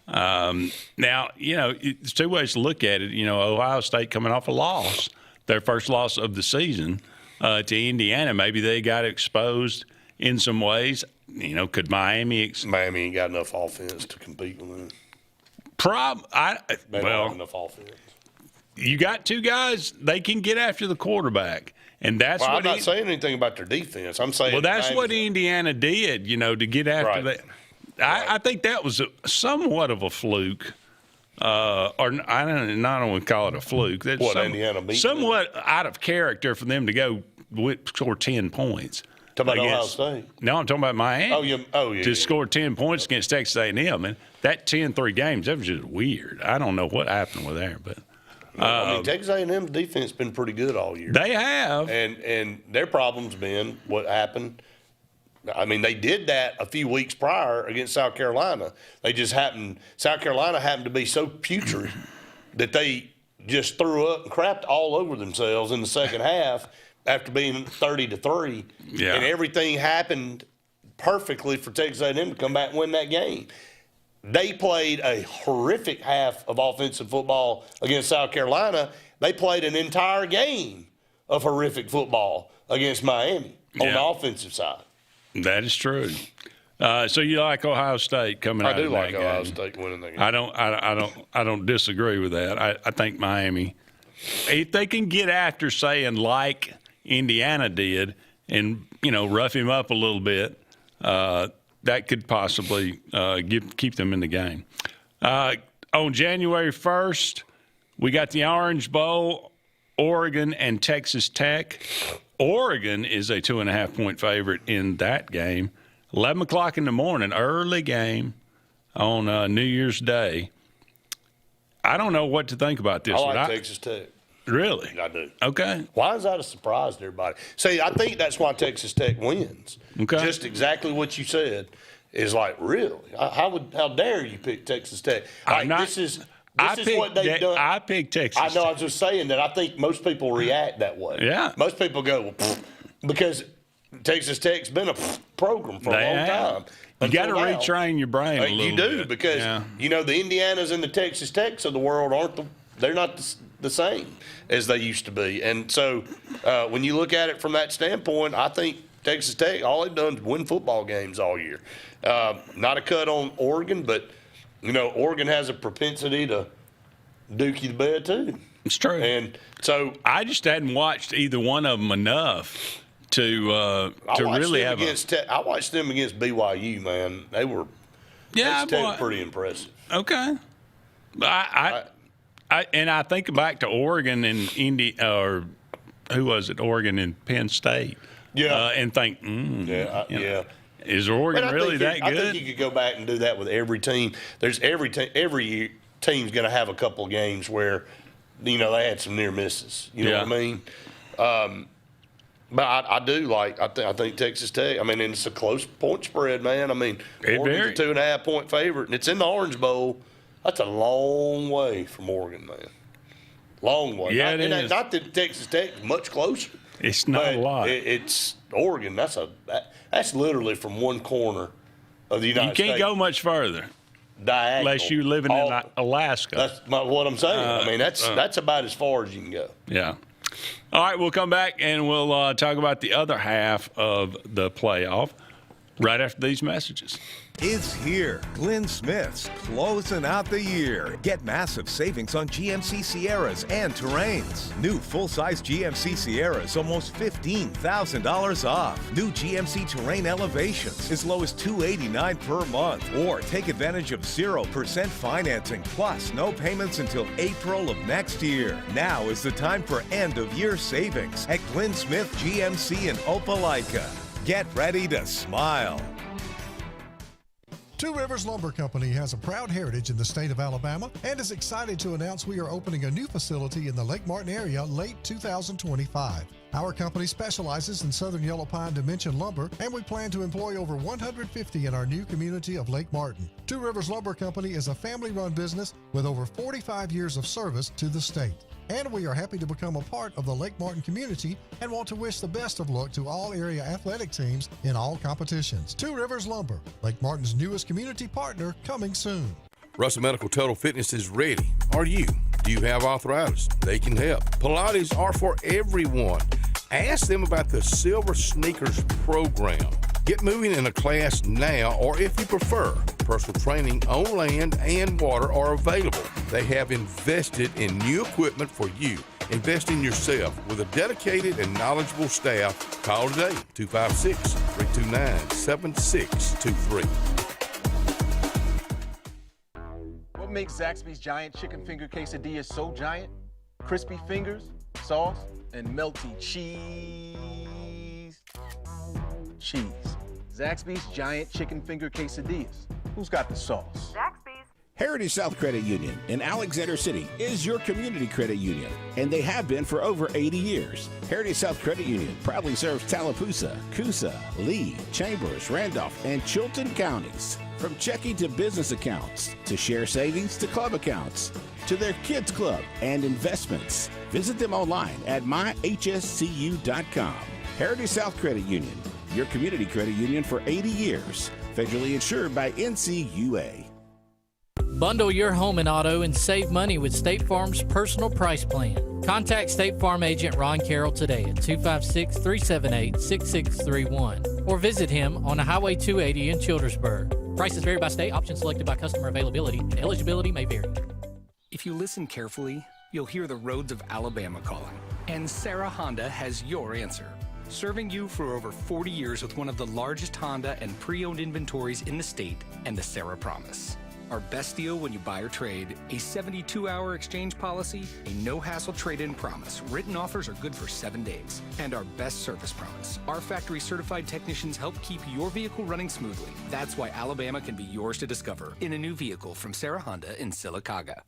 Now, you know, there's 2 ways to look at it. You know, Ohio State coming off a loss, their first loss of the season to Indiana. Maybe they got exposed in some ways. You know, could Miami? Miami ain't got enough offense to compete with them. They don't have enough offense. You got 2 guys, they can get after the quarterback. And that's well, what I'm not saying anything about their defense. I'm saying that's what Indiana did, you know, to get after that. I think that was somewhat of a fluke, or I don't want to call it a fluke. That's Indiana beat somewhat out of character for them to go score 10 points. Talking about Ohio State? No, I'm talking about Miami. To score 10 points against Texas A&M, and that 10-3 games, that was just weird. I don't know what happened with there, but. I mean, Texas A&M's defense has been pretty good all year. They have. And their problem's been what happened. I mean, they did that a few weeks prior against South Carolina. South Carolina happened to be so putrid that they just threw up and crapped all over themselves in the second half after being 30-3. Yeah. And everything happened perfectly for Texas A&M to come back and win that game. They played a horrific half of offensive football against South Carolina. They played an entire game of horrific football against Miami on the offensive side. That is true. So you like Ohio State coming out of that game? I do like Ohio State winning that game. I don't disagree with that. I think Miami, if they can get after saying like Indiana did and, rough him up a little bit, that could possibly keep them in the game. On January 1st, we got the Orange Bowl, Oregon and Texas Tech. Oregon is a 2.5-point favorite in that game. 11 o'clock in the morning, early game on New Year's Day. I don't know what to think about this. I like Texas Tech. Really? I do. Okay. Why is that a surprise to everybody? See, I think that's why Texas Tech wins. Okay. Just exactly what you said is like, really? How dare you pick Texas Tech? This is what they've done. I picked Texas I know. Tech. I was just saying that I think most people react that way. Yeah. Most people go, well, because Texas Tech's been a program for a long time. You got to retrain your brain a little You do bit. because the Indianas and the Texas Techs of the world they're not the same as they used to be. And so when you look at it from that standpoint, I think Texas Tech, all they've done is win football games all year. Not a cut on Oregon, but Oregon has a propensity to duke you to bed too. It's true. And so I just hadn't watched either one of them enough to really have I watched them against BYU, man. They were pretty impressive. Okay. I think back to Oregon and or who was it? Oregon and Penn State. Yeah. And think, is Oregon really that good? I think you could go back and do that with every team. There's every year, team's going to have a couple of games where, they had some near misses. You know what I mean? But I do like. I think Texas Tech. I mean, and it's a close point spread, man. I mean, Oregon's a 2.5-point favorite, and it's in the Orange Bowl. That's a long way from Oregon, man. Long way. Yeah, it is. Not that Texas Tech is much closer. It's not a lot. It's Oregon. That's literally from one corner of the United States. You can't go much further. Diagonal. Unless you live in Alaska. That's what I'm saying. I mean, that's about as far as you can go. Yeah. All right, we'll come back and we'll talk about the other half of the playoff right after these messages. It's here. Glenn Smith's closing out the year. Get massive savings on GMC Sierras and Terrains. New full-size GMC Sierras, almost $15,000 off. New GMC Terrain Elevations, as low as $289 per month. Or take advantage of 0% financing, plus no payments until April of next year. Now is the time for end-of-year savings at Glenn Smith GMC in Opelika. Get ready to smile. Two Rivers Lumber Company has a proud heritage in the state of Alabama and is excited to announce we are opening a new facility in the Lake Martin area late 2025. Our company specializes in southern yellow pine dimension lumber, and we plan to employ over 150 in our new community of Lake Martin. Two Rivers Lumber Company is a family-run business with over 45 years of service to the state. And we are happy to become a part of the Lake Martin community and want to wish the best of luck to all area athletic teams in all competitions. Two Rivers Lumber, Lake Martin's newest community partner, coming soon. Russell Medical Total Fitness is ready. Are you? Do you have arthritis? They can help. Pilates are for everyone. Ask them about the Silver Sneakers program. Get moving in a class now, or if you prefer, personal training on land and water are available. They have invested in new equipment for you. Invest in yourself with a dedicated and knowledgeable staff. Call today, 256-329-7623. What makes Zaxby's Giant Chicken Finger Quesadilla so giant? Crispy fingers, sauce, and melty cheese. Zaxby's Giant Chicken Finger Quesadillas. Who's got the sauce? Zaxby's. Heritage South Credit Union in Alexander City is your community credit union, and they have been for over 80 years. Heritage South Credit Union proudly serves Tallapoosa, Coosa, Lee, Chambers, Randolph, and Chilton counties. From checking to business accounts, to share savings to club accounts, to their kids club and investments. Visit them online at myhscu.com. Heritage South Credit Union, your community credit union for 80 years. Federally insured by NCUA. Bundle your home and auto and save money with State Farm's personal price plan. Contact State Farm agent Ron Carroll today at 256-378-6631 or visit him on Highway 280 in Childersburg. Prices vary by state, options selected by customer availability, and eligibility may vary. If you listen carefully, you'll hear the roads of Alabama calling. And Sarah Honda has your answer. Serving you for over 40 years with one of the largest Honda and pre-owned inventories in the state and the Sarah Promise. Our best deal when you buy or trade, a 72-hour exchange policy, a no-hassle trade-in promise. Written offers are good for 7 days. And our best service promise. Our factory-certified technicians help keep your vehicle running smoothly. That's why Alabama can be yours to discover in a new vehicle from Sarah Honda in Sylacauga.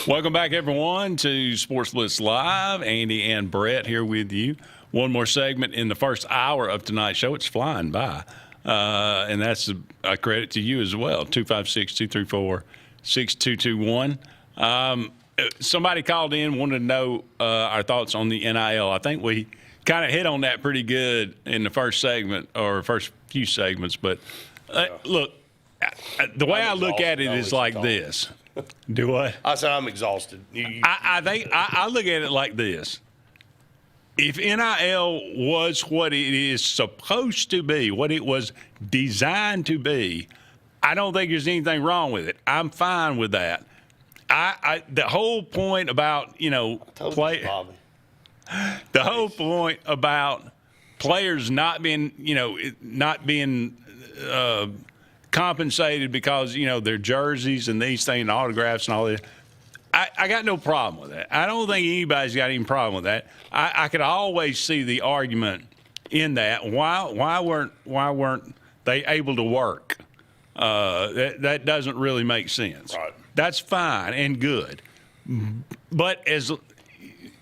Welcome back, everyone, to Sports Blitz Live. Andy and Brett here with you. One more segment in the first hour of tonight's show. It's flying by. And that's a credit to you as well, 256-234-6221. Somebody called in, wanted to know our thoughts on the NIL. I think we kind of hit on that pretty good in the first segment or first few segments. But, look, the way I look at it is like this. Do what? I said I'm exhausted. I think I look at it like this. If NIL was what it is supposed to be, what it was designed to be, I don't think there's anything wrong with it. I'm fine with that. The whole point about, the whole point about players not being compensated because, their jerseys and these things and autographs and all that. I got no problem with that. I don't think anybody's got any problem with that. I could always see the argument in that. Why weren't they able to work? That doesn't really make sense. Right. That's fine and good. But as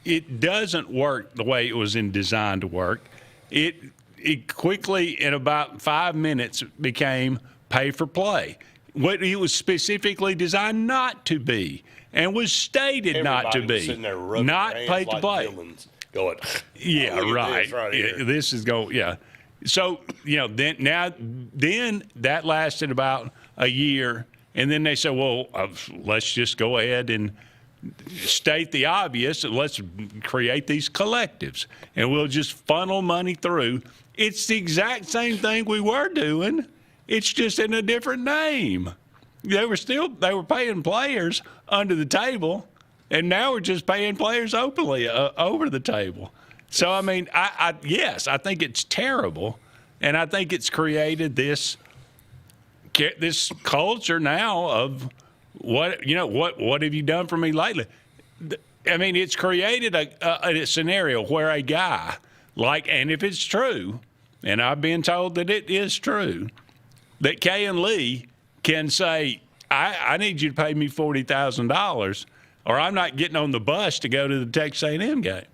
it doesn't work the way it was designed to work, it quickly, in about 5 minutes, became pay for play. What it was specifically designed not to be, and was stated not to be. Not pay to play. Going, yeah, right. This is going. Yeah. So then that lasted about a year, and then they said, well, let's just go ahead and state the obvious, and let's create these collectives, and we'll just funnel money through. It's the exact same thing we were doing. It's just in a different name. They were paying players under the table, and now we're just paying players openly over the table. So, I mean, yes, I think it's terrible, and I think it's created this culture now of what have you done for me lately? I mean, it's created a scenario where a guy and if it's true, and I've been told that it is true, that Kay and Lee can say, I need you to pay me $40,000 or I'm not getting on the bus to go to the Texas A&M game.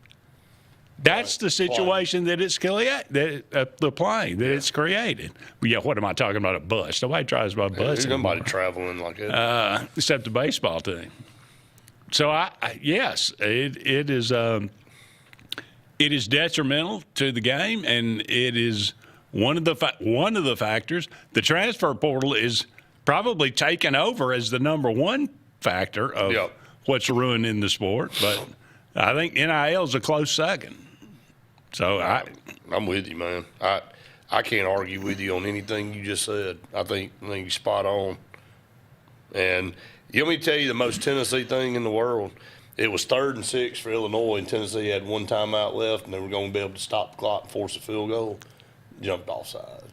That's the situation that it's created, the plane that it's created. Well, yeah, what am I talking about, a bus? Nobody tries about a bus There's nobody traveling like that. Except the baseball team. So, yes, it is detrimental to the game, and it is one of the factors. The transfer portal is probably taken over as the number one factor of what's ruining the sport, but I think NIL is a close second. So I'm with you, man. I can't argue with you on anything you just said. I think you're spot on. And you want me to tell you the most Tennessee thing in the world? It was 3rd and 6 for Illinois, and Tennessee had one timeout left, and they were going to be able to stop the clock and force a field goal. Jumped offside.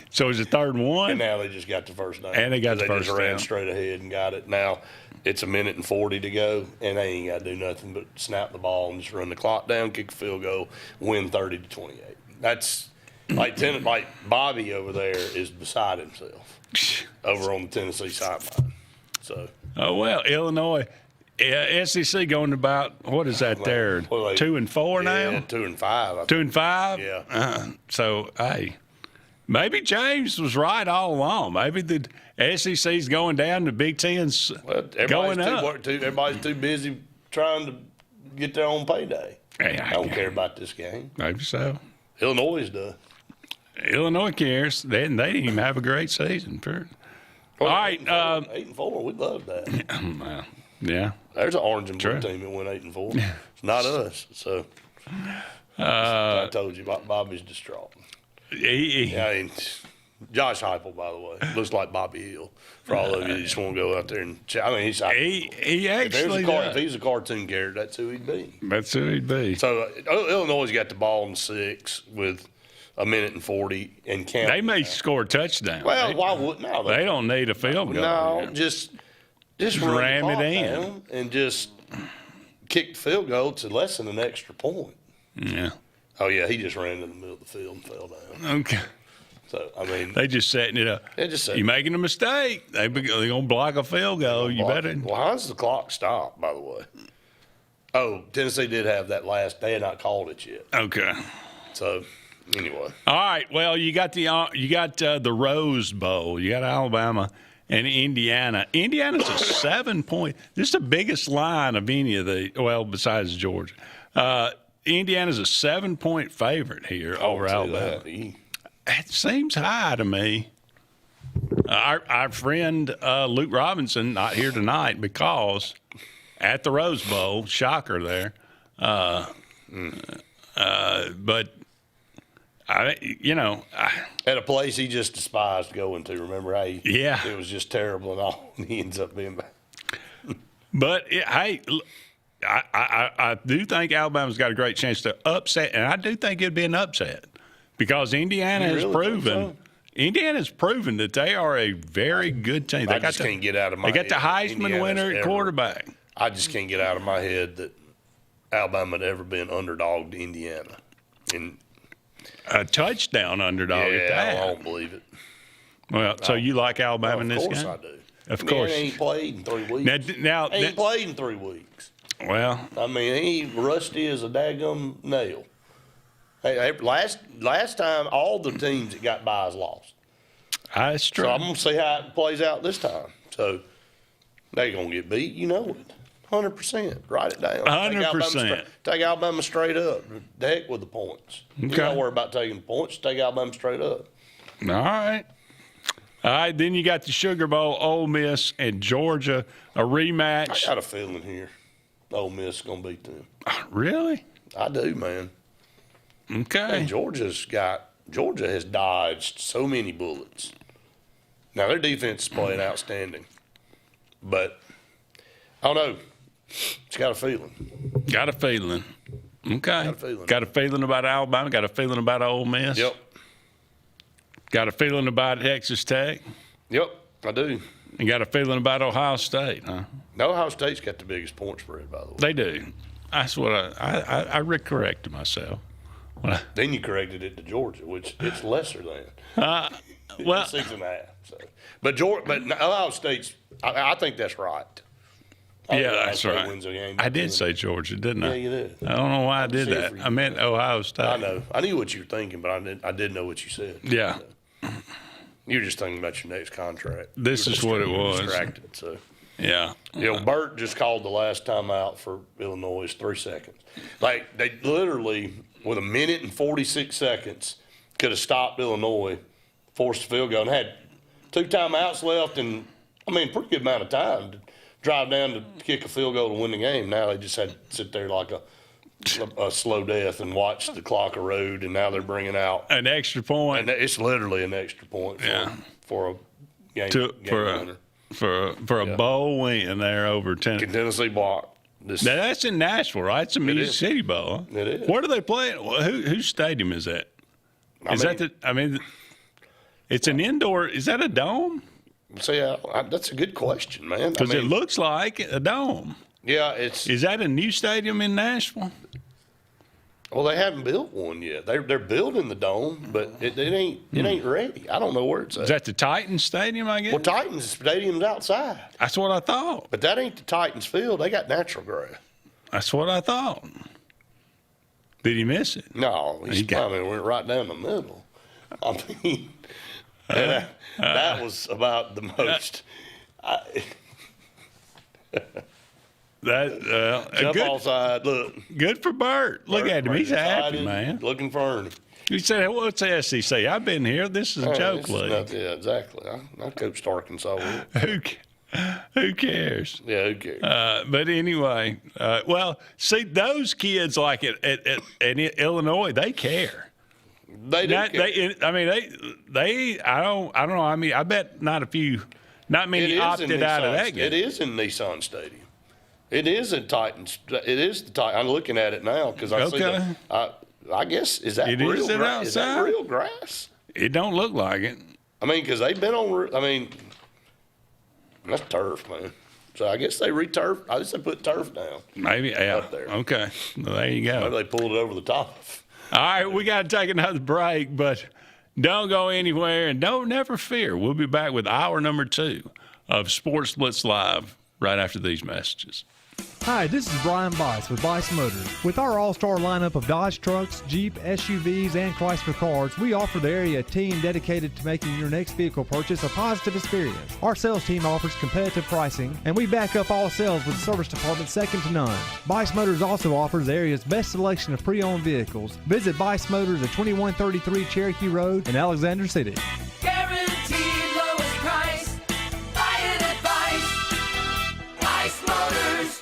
So is it 3rd and 1? And now they just got the first down. And they got the first down. They just ran straight ahead and got it. Now it's 1:40 to go, and they ain't got to do nothing but snap the ball and just run the clock down, kick a field goal, win 30-28. That's like Bobby over there is beside himself over on the Tennessee sideline. So. Oh well, Illinois. SEC going about, what is that there? 2-4 now? Yeah, 2-5. 2-5? Yeah. So, hey, Maybe James was right all along. Maybe the SEC's going down, the Big Ten's going up. Everybody's too busy trying to get their own payday. Hey, I don't care about this game. Maybe so. Illinois does. Illinois cares. They didn't even have a great season. All right. 8-4, we love that. Well, yeah. There's an orange and blue team that went 8-4. It's not us. So I told you, Bobby's distraught. Josh Heupel, by the way, looks like Bobby Hill. For all of you that just want to go out there and he actually if he's a cartoon character, that's who he'd be. That's who he'd be. So Illinois got the ball in 6 with 1:40 and counting. They may score a touchdown. Well, why wouldn't they don't need a field goal. No, just ram it in and just kick the field goal to less than an extra point. Yeah. Oh yeah, he just ran in the middle of the field and fell down. Okay. So I mean, they just setting it up. You making a mistake, they're gonna block a field goal. You better. Well, how's the clock stop? By the way. Oh, Tennessee did have that last. They had not called it yet. Okay. So. Anyway. All right. Well, you got the Rose Bowl. You got Alabama and Indiana. Indiana's a 7-point. This is the biggest line of any of besides Georgia. Indiana's a 7-point favorite here over Alabama. That seems high to me. Our friend Luke Robinson not here tonight because at the Rose Bowl, shocker there. But. At a place he just despised going to. Remember how it was just terrible and all. And he ends up being back. But I do think Alabama's got a great chance to upset, and I do think it'd be an upset because Indiana has proven. Indiana's proven that they are a very good team. I just can't get out of my head. They got the Heisman winner at quarterback. I just can't get out of my head that Alabama had ever been underdog to Indiana. A touchdown underdog at that. I don't believe it. Well, so you like Alabama in this game? Of course I do. Of course. He ain't played in 3 weeks. He ain't played in 3 weeks. Well. I mean, he rusty as a daggum nail. Hey, last time, all the teams that got by has lost. That's true. So I'm going to see how it plays out this time. So they're going to get beat. You know it. 100%. Write it down. 100%. Take Alabama straight up. The heck with the points. Okay. You don't worry about taking the points. Take Alabama straight up. All right. Then you got the Sugar Bowl, Ole Miss and Georgia, a rematch. I got a feeling here Ole Miss is going to beat them. Really? I do, man. Okay. Man, Georgia has dodged so many bullets. Now, their defense is playing outstanding. But, I don't know. Just got a feeling. Got a feeling. Okay. Got a feeling. Got a feeling about Alabama. Got a feeling about Ole Miss. Yep. Got a feeling about Texas Tech. Yep, I do. And got a feeling about Ohio State, huh? No, Ohio State's got the biggest point spread, by the way. They do. That's what I corrected myself. Then you corrected it to Georgia, which it's lesser than. Well, 6.5. So. But Ohio State's. I think that's right. Yeah, that's right. I did say Georgia, didn't I? Yeah, you did. I don't know why I did that. I meant Ohio State. I know. I knew what you were thinking, but I did know what you said. Yeah. You were just thinking about your next contract. This is what it was. Distracted, so. Yeah. Burt just called the last time out for Illinois 3 seconds. Like, they literally, with 1:46 seconds, could have stopped Illinois, forced a field goal, and had 2 timeouts left, and, pretty good amount of time to drive down to kick a field goal to win the game. Now they just had to sit there like a slow death and watch the clock erode, and now they're bringing out an extra point. And it's literally an extra point for a game winner. For a bowl win there over Tennessee block. Now that's in Nashville, right? It's a Music City Bowl. It is. Where do they play? Whose stadium is that? It's an indoor. Is that a dome? See, that's a good question, man. Because it looks like a dome. Yeah, it's. Is that a new stadium in Nashville? Well, they haven't built one yet. They're building the dome, but it ain't ready. I don't know where it's at. Is that the Titans Stadium, I guess? Well, Titans Stadium's outside. That's what I thought. But that ain't the Titans field. They got natural grass. That's what I thought. Did he miss it? No, he went right down the middle. I mean, that was about the most. Jump good, off side. Look, good for Bert. Look at him; he's happy, excited, man. Looking for Ernie. He said, "What's the SEC? I've been here. This is a joke league." Yeah, exactly. I coached Arkansas. Who cares? Yeah, who cares? But anyway, well, see, those kids like at Illinois, they care. They do. Not, care. They. I don't know. I mean, I bet not many opted out of that game. It is in Nissan Stadium. It is in Titans. It is the Titan. I'm looking at it now because I see the. I guess is that real grass? Is that real grass? It don't look like it. I mean, because they've been on. I mean, that's turf, man. So I guess they re-turf. I guess they put turf down. Maybe, yeah. Up there. Okay. Well, there you go. Maybe they pulled it over the top. All right, we got to take another break, but don't go anywhere and never fear. We'll be back with hour number 2 of Sports Blitz Live right after these messages. Hi, this is Brian Bice with Bice Motors. With our all-star lineup of Dodge trucks, Jeep, SUVs, and Chrysler cars, we offer the area a team dedicated to making your next vehicle purchase a positive experience. Our sales team offers competitive pricing, and we back up all sales with a service department second to none. Bice Motors also offers the area's best selection of pre-owned vehicles. Visit Bice Motors at 2133 Cherokee Road in Alexander City. Guaranteed lowest price. Buy it at Bice Motors.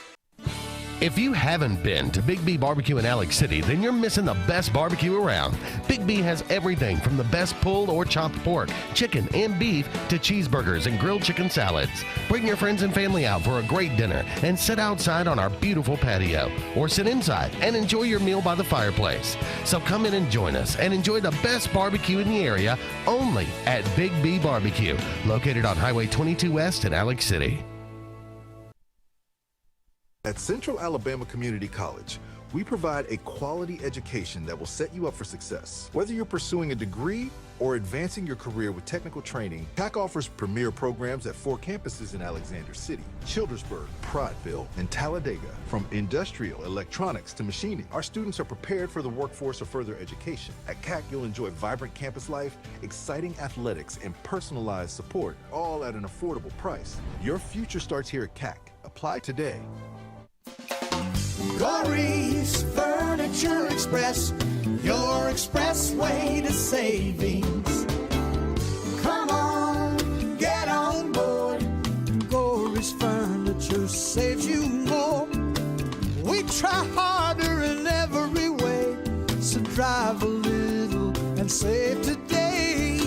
If you haven't been to Big B Barbecue in Alex City, then you're missing the best barbecue around. Big B has everything from the best pulled or chopped pork, chicken, and beef to cheeseburgers and grilled chicken salads. Bring your friends and family out for a great dinner and sit outside on our beautiful patio, or sit inside and enjoy your meal by the fireplace. So come in and join us and enjoy the best barbecue in the area only at Big B Barbecue, located on Highway 22 West in Alex City. At Central Alabama Community College, we provide a quality education that will set you up for success. Whether you're pursuing a degree or advancing your career with technical training, CAC offers premier programs at 4 campuses in Alexander City, Childersburg, Prattville, and Talladega. From industrial, electronics to machining, our students are prepared for the workforce or further education. At CAC, you'll enjoy vibrant campus life, exciting athletics, and personalized support, all at an affordable price. Your future starts here at CAC. Apply today. Glory's Furniture Express, your expressway to savings. Come on, get on board. Glory's Furniture saves you more. We try harder in every way, so drive a little and save today.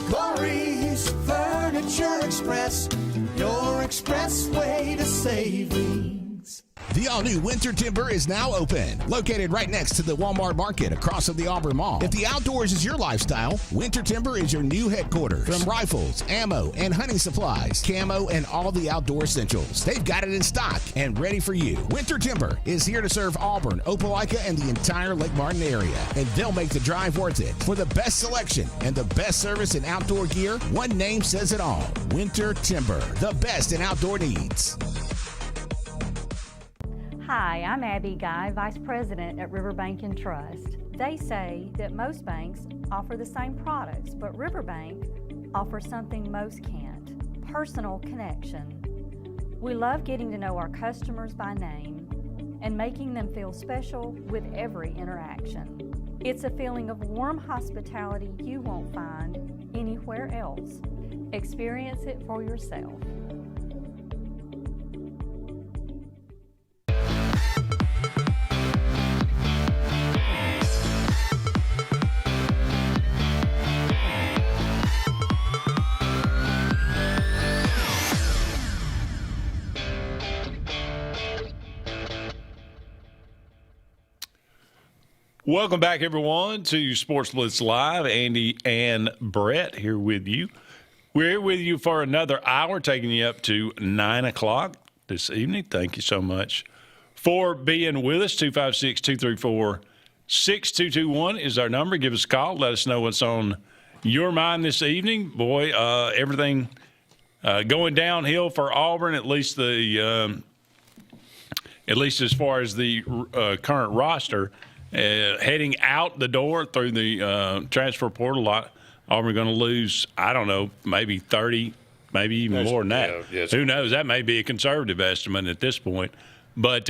Glory's Furniture Express, your expressway to savings. The all-new Winter Timber is now open, located right next to the Walmart Market across from the Auburn Mall. If the outdoors is your lifestyle, Winter Timber is your new headquarters. From rifles, ammo, and hunting supplies, camo, and all the outdoor essentials, they've got it in stock and ready for you. Winter Timber is here to serve Auburn, Opelika, and the entire Lake Martin area, and they'll make the drive worth it. For the best selection and the best service in outdoor gear, one name says it all: Winter Timber, the best in outdoor needs. Hi, I'm Abby Guy, Vice President at Riverbank and Trust. They say that most banks offer the same products, but Riverbank offers something most can't: personal connection. We love getting to know our customers by name and making them feel special with every interaction. It's a feeling of warm hospitality you won't find anywhere else. Experience it for yourself. Welcome back, everyone, to Sports Blitz Live. Andy and Brett here with you. We're here with you for another hour, taking you up to 9 o'clock this evening. Thank you so much for being with us. 256-234-6221 is our number. Give us a call. Let us know what's on your mind this evening. Boy, everything going downhill for Auburn, at least as far as the current roster. heading out the door through the transfer portal, Auburn going to lose, I don't know, maybe 30, maybe even more than that. Who knows? That may be a conservative estimate at this point. But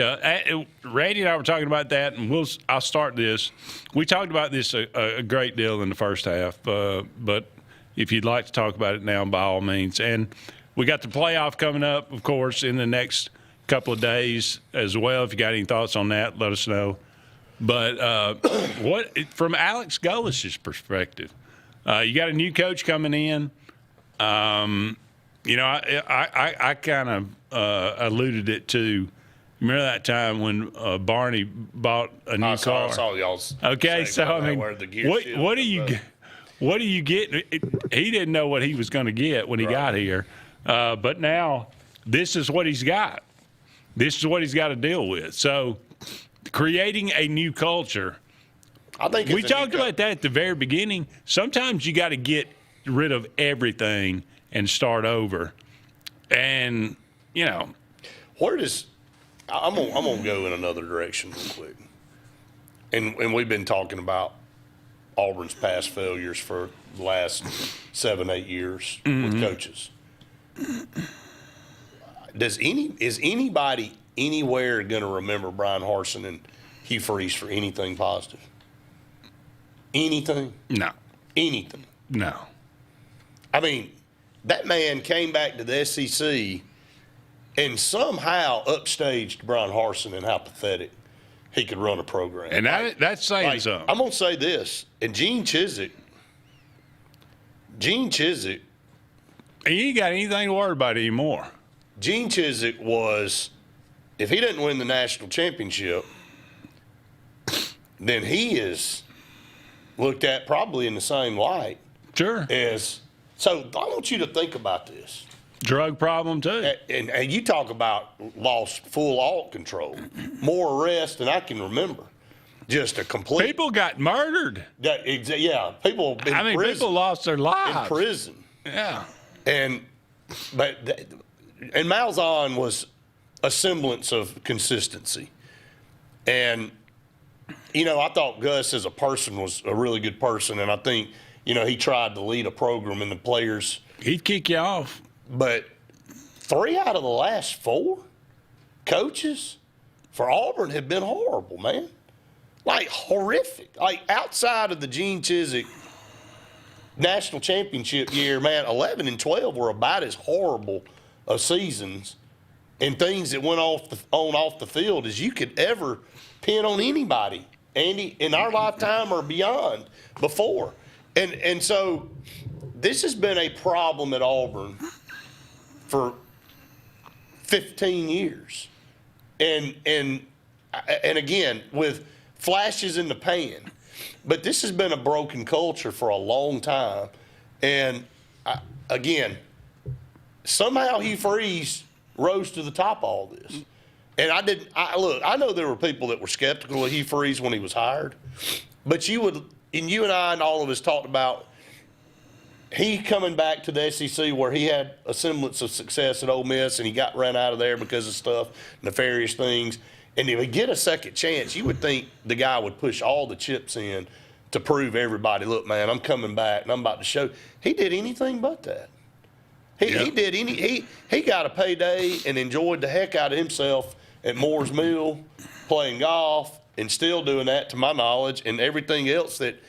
Randy and I were talking about that, and I'll start this. We talked about this a great deal in the first half, but if you'd like to talk about it now, by all means. And we got the playoff coming up, of course, in the next couple of days as well. If you got any thoughts on that, let us know. But from Alex Golish's perspective, you got a new coach coming in. I kind of alluded it to. Remember that time when Barney bought a new car? I saw y'all's. Okay, so I mean, what do you get? He didn't know what he was going to get when he got here, but now this is what he's got. This is what he's got to deal with. So, creating a new culture. I think we talked about that at the very beginning. Sometimes you got to get rid of everything and start over. And where does I'm gonna go in another direction real quick. And we've been talking about Auburn's past failures for the last 7-8 years with coaches. Is anybody anywhere going to remember Brian Harsin and Hugh Freeze for anything positive? Anything? No. Anything? No. I mean, that man came back to the SEC and somehow upstaged Brian Harsin and how pathetic he could run a program. And that's saying something. I'm going to say this. And Gene Chizik, you ain't got anything to worry about anymore. Gene Chizik was, if he didn't win the national championship, then he is looked at probably in the same light. Sure. So I want you to think about this. Drug problem, too. And you talk about lost full alt control. More arrests than I can remember. Just a complete. People got murdered. Yeah, people in prison. People lost their lives. In prison. Yeah. And Malzahn was a semblance of consistency. And, I thought Gus as a person was a really good person. And I think, he tried to lead a program and the players. He'd kick you off. But 3 out of the last 4 coaches for Auburn have been horrible, man. Like, horrific. Like, outside of the Gene Chizik national championship year, man, 11 and 12 were about as horrible of seasons and things that went off the field as you could ever pin on anybody, Andy, in our lifetime or beyond before. And so this has been a problem at Auburn for 15 years. And again, with flashes in the pan. But this has been a broken culture for a long time. And, again, somehow Hugh Freeze rose to the top of all this. And I know there were people that were skeptical of Hugh Freeze when he was hired. But you and I and all of us talked about he coming back to the SEC where he had a semblance of success at Ole Miss and he got run out of there because of stuff, nefarious things. And if he get a second chance, you would think the guy would push all the chips in to prove everybody, look, man, I'm coming back and I'm about to show. He did anything but that. He got a payday and enjoyed the heck out of himself at Moore's Mill, playing golf, and still doing that to my knowledge, and everything else that.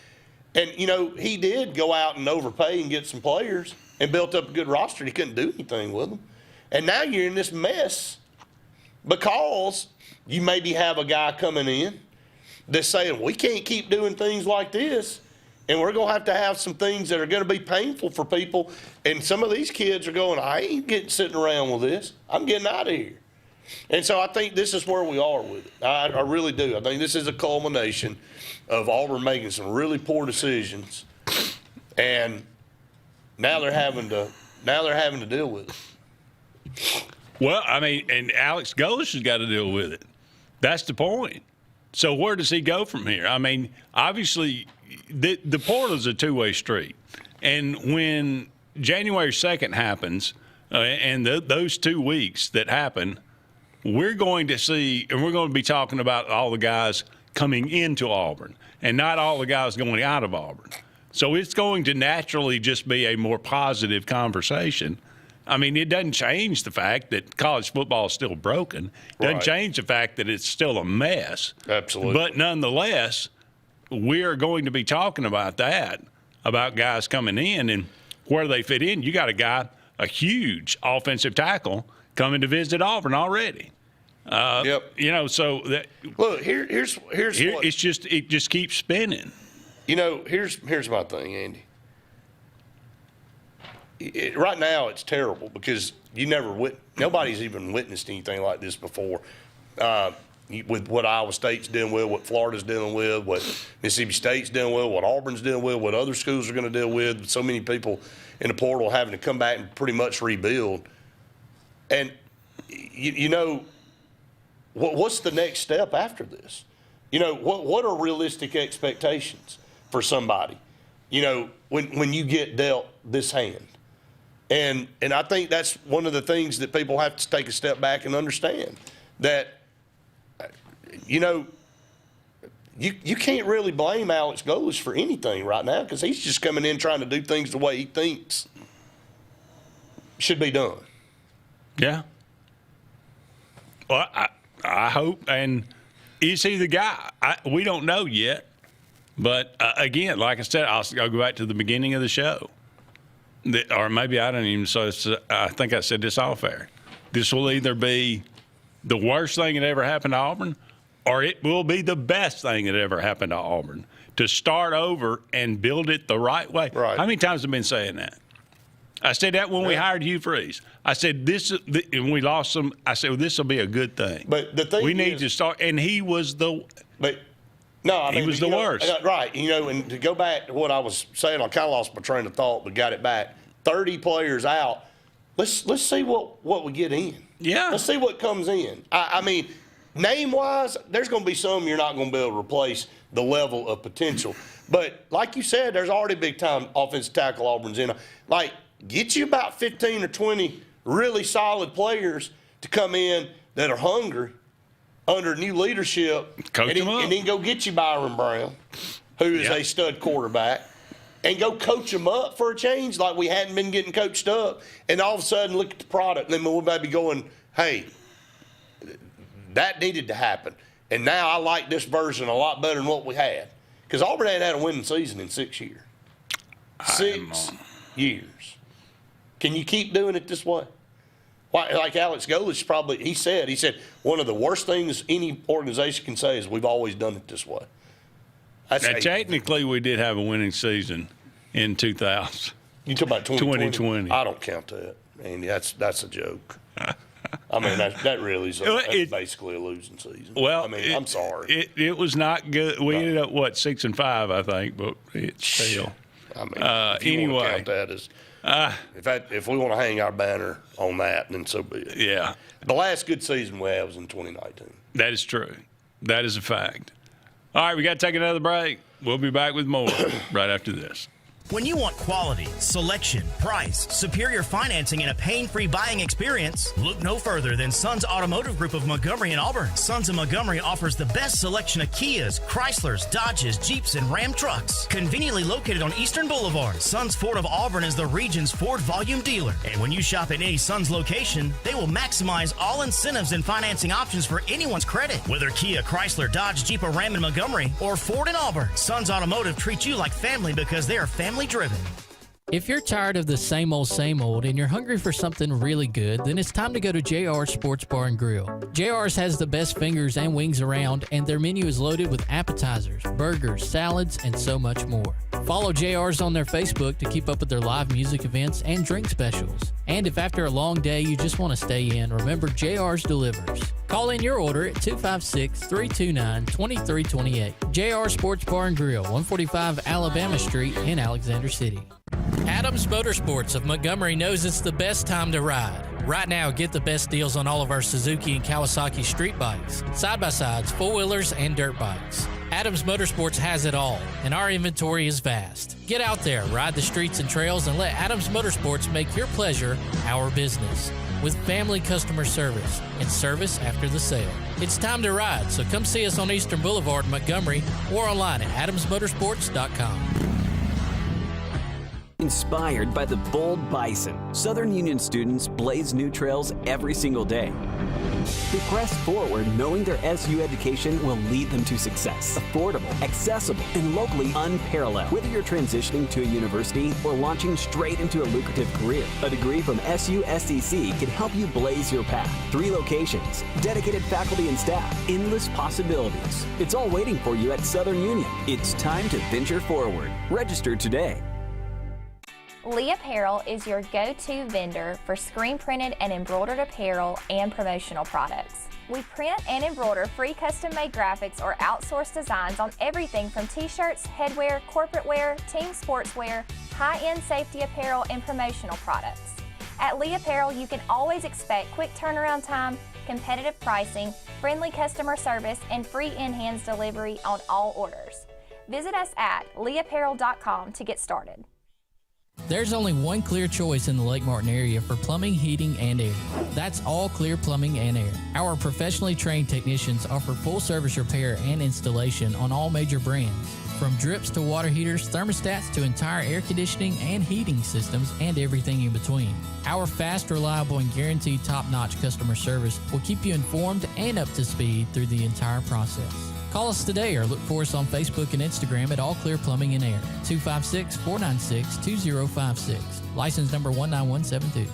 And, he did go out and overpay and get some players and built up a good roster. He couldn't do anything with them. And now you're in this mess because you maybe have a guy coming in that's saying, we can't keep doing things like this, and we're going to have some things that are going to be painful for people. And some of these kids are going, I ain't sitting around with this. I'm getting out of here. And so I think this is where we are with it. I really do. I think this is a culmination of Auburn making some really poor decisions, and now they're having to deal with it. Well, I mean, and Alex Golish has got to deal with it. That's the point. So where does he go from here? I mean, obviously, the portal is a two-way street, and when January 2nd happens, and those 2 weeks that happen, we're going to see, and we're going to be talking about all the guys coming into Auburn and not all the guys going out of Auburn. So it's going to naturally just be a more positive conversation. I mean, it doesn't change the fact that college football is still broken. It doesn't change the fact that it's still a mess. Absolutely. But nonetheless, we're going to be talking about that, about guys coming in and where they fit in. You got a huge offensive tackle coming to visit Auburn already. Yep. You know, so that look here's what, it just keeps spinning. You know, here's my thing, Andy. Right now, it's terrible because nobody's even witnessed anything like this before. With what Iowa State's dealing with, what Florida's dealing with, what Mississippi State's dealing with, what Auburn's dealing with, what other schools are going to deal with so many people in the portal having to come back and pretty much rebuild. And, you know, what's the next step after this? You know, what are realistic expectations for somebody, you know, when you get dealt this hand? And I think that's one of the things that people have to take a step back and understand, that, you know, you can't really blame Alex Golesh for anything right now because he's just coming in trying to do things the way he thinks should be done. Yeah. Well, I hope. And is he the guy? We don't know yet. But, again, like I said, I'll go back to the beginning of the show. Or maybe I don't even say. I think I said this off air. This will either be the worst thing that ever happened to Auburn, or it will be the best thing that ever happened to Auburn, to start over and build it the right way. Right. How many times have I been saying that? I said that when we hired Hugh Freeze. I said and we lost some. I said, well, this will be a good thing. But the thing we need to start, and he was the. But no, I mean, he was the worst. Right. You know, and to go back to what I was saying, I kind of lost my train of thought, but got it back. 30 players out. Let's see what we get in. Yeah. Let's see what comes in. I mean, name-wise, there's going to be some you're not going to be able to replace the level of potential. But like you said, there's already big-time offensive tackle Auburn's in. Like, get you about 15 or 20 really solid players to come in that are hungry under new leadership. Coach them up. And then go get you Byron Brown, who is a stud quarterback, and go coach them up for a change like we hadn't been getting coached up. And all of a sudden look at the product, and then we might be going, hey, that needed to happen. And now I like this version a lot better than what we had. Because Auburn hadn't had a winning season in 6 years. 6 years. Can you keep doing it this way? Why, like Alex Golesh probably, he said, one of the worst things any organization can say is we've always done it this way. Now, technically, we did have a winning season in 2000. You talk about 2020? 2020. I don't count that, Andy. That's a joke. I mean, that really is that's basically a losing season. Well, I mean, I'm sorry. It was not good. We ended up, 6-5, I think, but it's still. I mean, if you want to count that as if we want to hang our banner on that, then so be it. Yeah. The last good season we had was in 2019. That is true. That is a fact. All right, we got to take another break. We'll be back with more right after this. When you want quality, selection, price, superior financing, and a pain-free buying experience, look no further than Sons Automotive Group of Montgomery and Auburn. Sons of Montgomery offers the best selection of Kias, Chryslers, Dodges, Jeeps, and Ram trucks. Conveniently located on Eastern Boulevard, Sons Ford of Auburn is the region's Ford volume dealer. And when you shop at any Sons location, they will maximize all incentives and financing options for anyone's credit. Whether Kia, Chrysler, Dodge, Jeep, or Ram in Montgomery, or Ford in Auburn, Sons Automotive treats you like family because they are family driven. If you're tired of the same old and you're hungry for something really good, then it's time to go to JR's Sports Bar and Grill. JR's has the best fingers and wings around, and their menu is loaded with appetizers, burgers, salads, and so much more. Follow JR's on their Facebook to keep up with their live music events and drink specials. And if after a long day you just want to stay in, remember JR's delivers. Call in your order at 256-329-2328. JR Sports Bar and Grill, 145 Alabama Street in Alexander City. Adams Motorsports of Montgomery knows it's the best time to ride. Right now, get the best deals on all of our Suzuki and Kawasaki street bikes, side-by-sides, four-wheelers, and dirt bikes. Adams Motorsports has it all, and our inventory is vast. Get out there, ride the streets and trails, and let Adams Motorsports make your pleasure our business. With family customer service and service after the sale. It's time to ride, so come see us on Eastern Boulevard in Montgomery or online at adamsmotorsports.com. Inspired by the bold bison, Southern Union students blaze new trails every single day. They press forward knowing their SU education will lead them to success. Affordable, accessible, and locally unparalleled. Whether you're transitioning to a university or launching straight into a lucrative career, a degree from SU SDC can help you blaze your path. 3 locations, dedicated faculty and staff, endless possibilities. It's all waiting for you at Southern Union. It's time to venture forward. Register today. Lee Apparel is your go-to vendor for screen printed and embroidered apparel and promotional products. We print and embroider free custom-made graphics or outsourced designs on everything from t-shirts, headwear, corporate wear, team sportswear, high-end safety apparel, and promotional products. At Lee Apparel, you can always expect quick turnaround time, competitive pricing, friendly customer service, and free in-hands delivery on all orders. Visit us at leeapparel.com to get started. There's only one clear choice in the Lake Martin area for plumbing, heating, and air. That's All Clear Plumbing and Air. Our professionally trained technicians offer full service repair and installation on all major brands. From drips to water heaters, thermostats to entire air conditioning and heating systems, and everything in between. Our fast, reliable, and guaranteed top-notch customer service will keep you informed and up to speed through the entire process. Call us today or look for us on Facebook and Instagram at All Clear Plumbing and Air, 256-496-2056. License number 19172.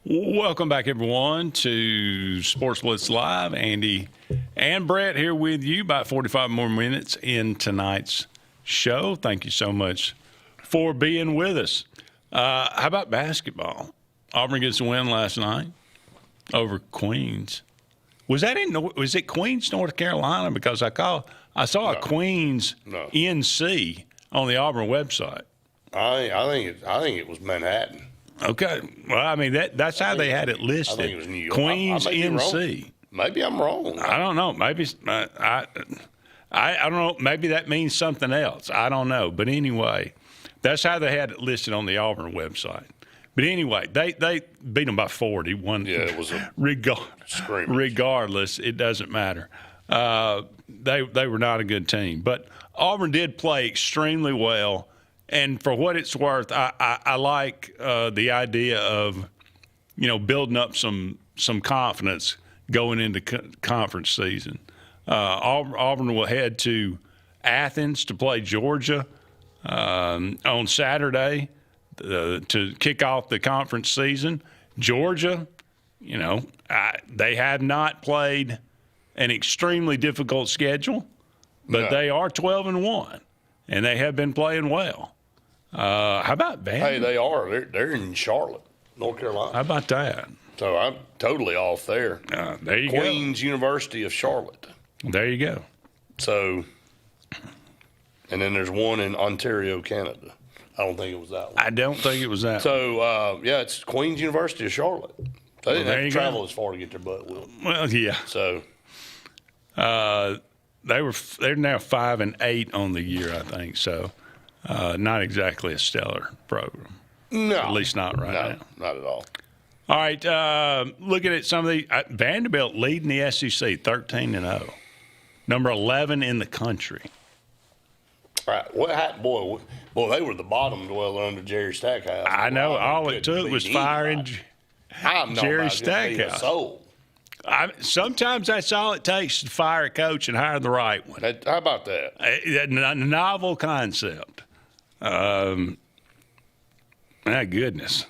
Welcome back, everyone, to Sports Blitz Live. Andy and Brett here with you. About 45 more minutes in tonight's show. Thank you so much for being with us. How about basketball? Auburn gets a win last night over Queens. Was it Queens, North Carolina? Because I saw a Queens NC on the Auburn website. I think it was Manhattan. Okay. Well, I mean, that's how they had it listed. I think it was New York. Queens NC. Maybe I'm wrong. I don't know. Maybe I don't know. Maybe that means something else. I don't know. But anyway, that's how they had it listed on the Auburn website. But anyway, they beat them by 40. It was a regardless, it doesn't matter. They were not a good team. But Auburn did play extremely well. And for what it's worth, I like the idea of, building up some confidence going into conference season. Auburn will head to Athens to play Georgia on Saturday to kick off the conference season. Georgia, they have not played an extremely difficult schedule, but they are 12-1, and they have been playing well. How about Vanderbilt? Hey, they are. They're in Charlotte, North Carolina. How about that? So I'm totally off there. There you go. Queens University of Charlotte. There you go. So, and then there's one in Ontario, Canada. I don't think it was that one. I don't think it was that one. So, it's Queens University of Charlotte. They didn't have to travel as far to get their butt whooped. Well, yeah. So, they're now 5-8 on the year, I think. So, not exactly a stellar program. No. At least not right now. Not at all. All right. Looking at some of the Vanderbilt leading the SEC 13-0, number 11 in the country. All right. What happened, boy? They were the bottom dweller under Jerry Stackhouse. I know. All it took was firing Jerry Stackhouse. Sometimes that's all it takes to fire a coach and hire the right one. How about that? A novel concept. My goodness.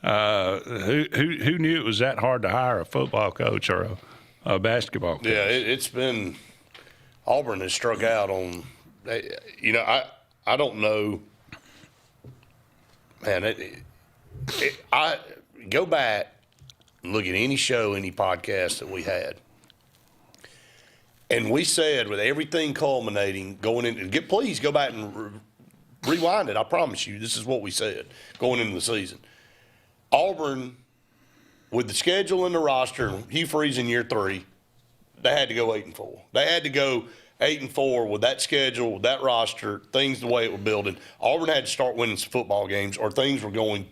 Who knew it was that hard to hire a football coach or a basketball coach? Yeah, it's been – Auburn has struck out on – I don't know. Man, I go back and look at any show, any podcast that we had. And we said, with everything culminating, going in, please go back and rewind it. I promise you, this is what we said going into the season. Auburn, with the schedule and the roster, Hugh Freeze in year 3, they had to go 8-4. They had to go 8-4 with that schedule, with that roster, things the way it was building. Auburn had to start winning some football games, or things were going.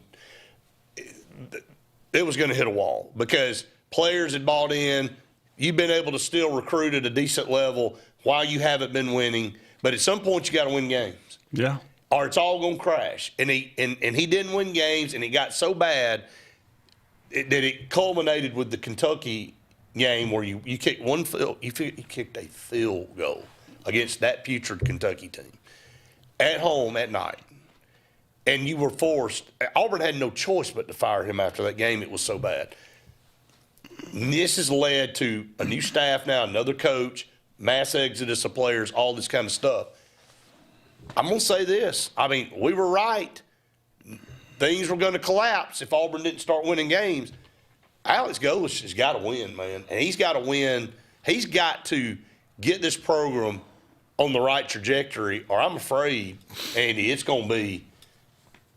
It was going to hit a wall because players had bought in. You've been able to still recruit at a decent level while you haven't been winning, but at some point you got to win games. Yeah. Or it's all going to crash. And he didn't win games, and it got so bad that it culminated with the Kentucky game where you kicked you kicked a field goal against that putrid Kentucky team at home at night. And you were forced. Auburn had no choice but to fire him after that game. It was so bad. This has led to a new staff now, another coach, mass exodus of players, all this kind of stuff. I'm going to say this. I mean, we were right. Things were going to collapse if Auburn didn't start winning games. Alex Golesh has got to win, man. And he's got to win. He's got to get this program on the right trajectory, or I'm afraid, Andy, it's going to be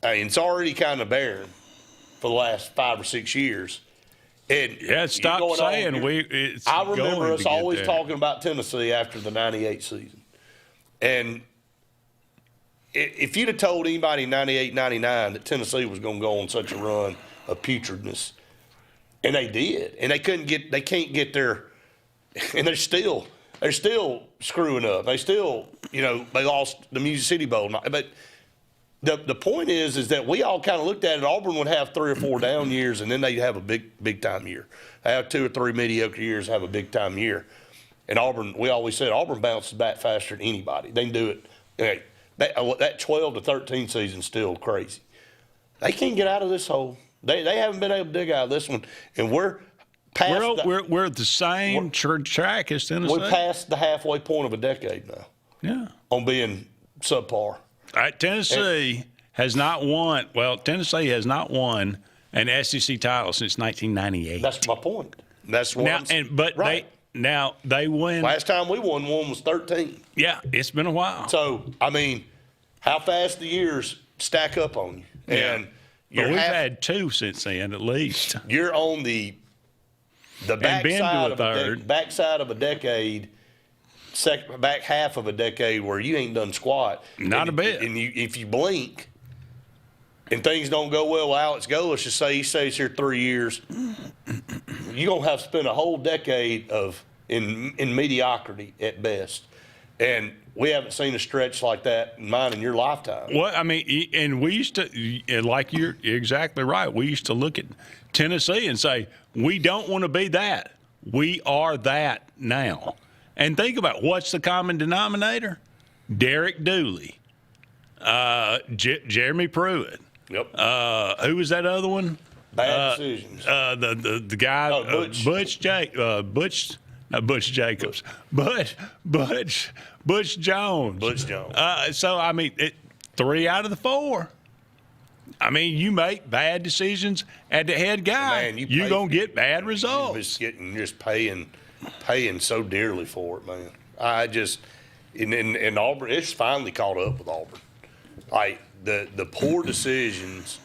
it's already kind of barren for the last 5 or 6 years. And stop saying I remember us always talking about Tennessee after the 98 season. And if you'd have told anybody in 98, 99 that Tennessee was going to go on such a run of putridness, and they did, and they can't get their, and they're still screwing up. They still, they lost the Music City Bowl. But the point is that we all kind of looked at it. Auburn would have 3 or 4 down years, and then they'd have a big time year. They have 2 or 3 mediocre years, have a big time year. And Auburn, we always said Auburn bounces back faster than anybody. They can do it. That 12 to 13 season's still crazy. They can't get out of this hole. They haven't been able to dig out of this one, and we're past. We're at the same track as Tennessee. We're past the halfway point of a decade now. Yeah, on being subpar. Tennessee has not won. Well, Tennessee has not won an SEC title since 1998. That's my point. That's what they win. Last time we won one was 13. Yeah, it's been a while. So I mean, how fast the years stack up on you? Yeah. And but we've had 2 since then, at least. You're on the backside of a decade, back half of a decade where you ain't done squat. Not a bit. And if you blink and things don't go well, Alex Golesh, just say he stays here 3 years, you're going to have to spend a whole decade in mediocrity at best. And we haven't seen a stretch like that in mine in your lifetime. Well, I mean, and we used to, like you're exactly right, we used to look at Tennessee and say, we don't want to be that. We are that now. And think about what's the common denominator? Derek Dooley, Jeremy Pruitt. Yep. Who was that other one? Bad decisions. The guy, Butch Jacobs. Butch Jones. Butch Jones. So, I mean, 3 out of the 4. I mean, you make bad decisions at the head guy, man, you're going to get bad results. You're just paying so dearly for it, man. And Auburn, it's finally caught up with Auburn. Like, the poor decisions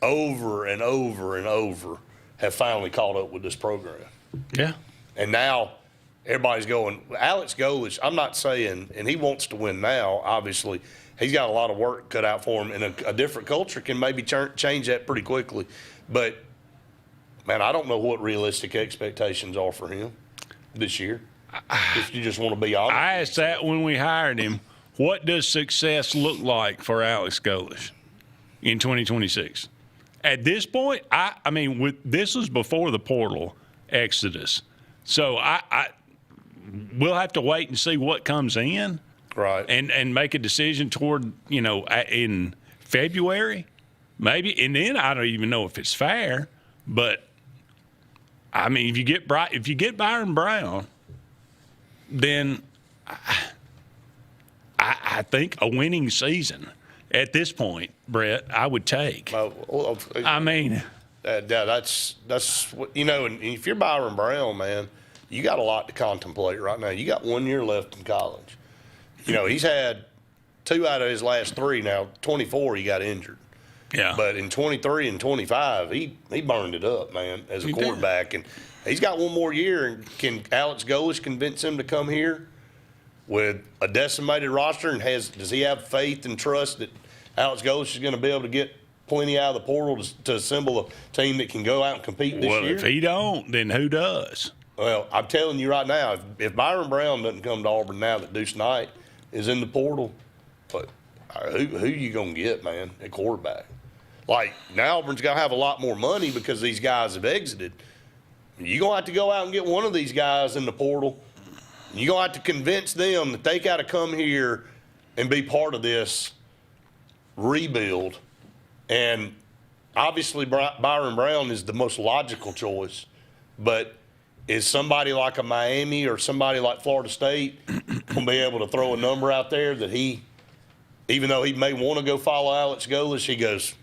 over and over and over have finally caught up with this program. Yeah. And now everybody's going, Alex Golesh, I'm not saying, and he wants to win now, obviously. He's got a lot of work cut out for him, and a different culture can maybe change that pretty quickly. But, man, I don't know what realistic expectations are for him this year, if you just want to be honest. I asked that when we hired him. What does success look like for Alex Golesh in 2026? At this point, I mean, this was before the portal exodus. So we'll have to wait and see what comes in. Right. And make a decision toward, in February, maybe. And then I don't even know if it's fair. But, I mean, if you get Byron Brown, then I think a winning season at this point, Brett, I would take. I mean. That's and if you're Byron Brown, man, you got a lot to contemplate right now. You got 1 year left in college. You know, he's had 2 out of his last 3. Now, 24, he got injured. Yeah. But in 23 and 25, he burned it up, man, as a quarterback. And he's got 1 more year. And can Alex Golesh convince him to come here with a decimated roster? And does he have faith and trust that Alex Golesh is going to be able to get plenty out of the portal to assemble a team that can go out and compete this year? Well, if he don't, then who does? Well, I'm telling you right now, if Byron Brown doesn't come to Auburn now that Deuce Knight is in the portal, but who you going to get, man, at quarterback? Like, now Auburn's got to have a lot more money because these guys have exited. You're going to have to go out and get one of these guys in the portal. You're going to have to convince them that they got to come here and be part of this rebuild. And obviously Byron Brown is the most logical choice, but is somebody like a Miami or somebody like Florida State going to be able to throw a number out there that he, even though he may want to go follow Alex Golesh, he goes,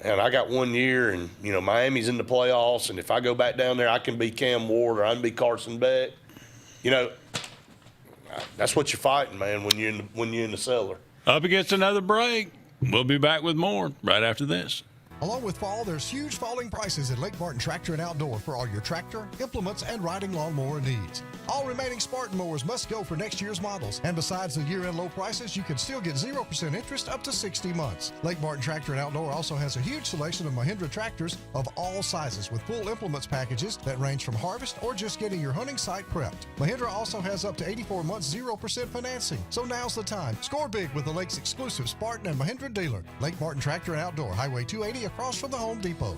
and I got 1 year, and, you know, Miami's in the playoffs, and if I go back down there, I can be Cam Ward or I can be Carson Beck. You know, that's what you're fighting, man, when you're in the cellar. Up against another break. We'll be back with more right after this. Along with fall, there's huge falling prices at Lake Martin Tractor and Outdoor for all your tractor, implements, and riding lawnmower needs. All remaining Spartan mowers must go for next year's models. And besides the year-end low prices, you can still get 0% interest up to 60 months. Lake Martin Tractor and Outdoor also has a huge selection of Mahindra tractors of all sizes with full implements packages that range from harvest or just getting your hunting site prepped. Mahindra also has up to 84 months 0% financing. So now's the time. Score big with the Lake's exclusive Spartan and Mahindra dealer. Lake Martin Tractor and Outdoor, Highway 280 across from the Home Depot.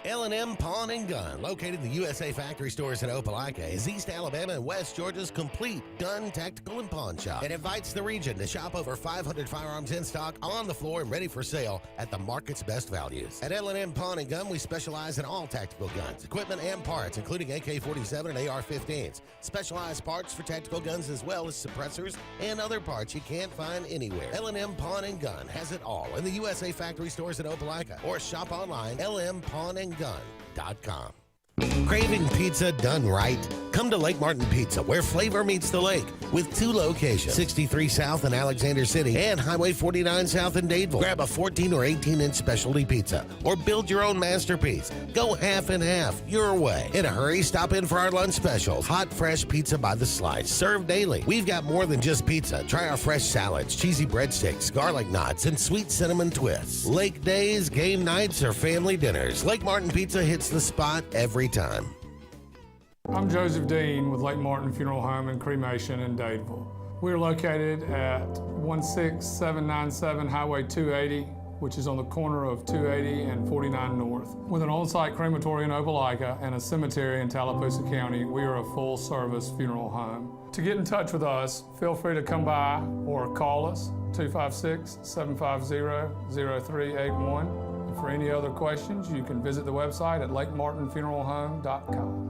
L&M Pawn and Gun, located in the USA Factory Stores in Opelika, is East Alabama and West Georgia's complete gun, tactical, and pawn shop. It invites the region to shop over 500 firearms in stock, on the floor, and ready for sale at the market's best values. At L&M Pawn and Gun, we specialize in all tactical guns, equipment, and parts, including AK-47 and AR-15s. Specialized parts for tactical guns as well as suppressors and other parts you can't find anywhere. L&M Pawn and Gun has it all in the USA Factory Stores in Opelika, or shop online, lmpawnandgun.com. Craving pizza done right? Come to Lake Martin Pizza, where flavor meets the lake, with 2 locations, 63 South in Alexander City and Highway 49 South in Dadeville. Grab a 14 or 18-inch specialty pizza or build your own masterpiece. Go half and half your way. In a hurry, stop in for our lunch specials. Hot, fresh pizza by the slice, served daily. We've got more than just pizza. Try our fresh salads, cheesy breadsticks, garlic knots, and sweet cinnamon twists. Lake days, game nights, or family dinners, Lake Martin Pizza hits the spot every time. I'm Joseph Dean with Lake Martin Funeral Home and Cremation in Dadeville. We're located at 16797 Highway 280, which is on the corner of 280 and 49 North. With an on-site crematory in Opelika and a cemetery in Tallapoosa County, we are a full-service funeral home. To get in touch with us, feel free to come by or call us, 256-750-0381. And for any other questions, you can visit the website at lakemartinfuneralhome.com.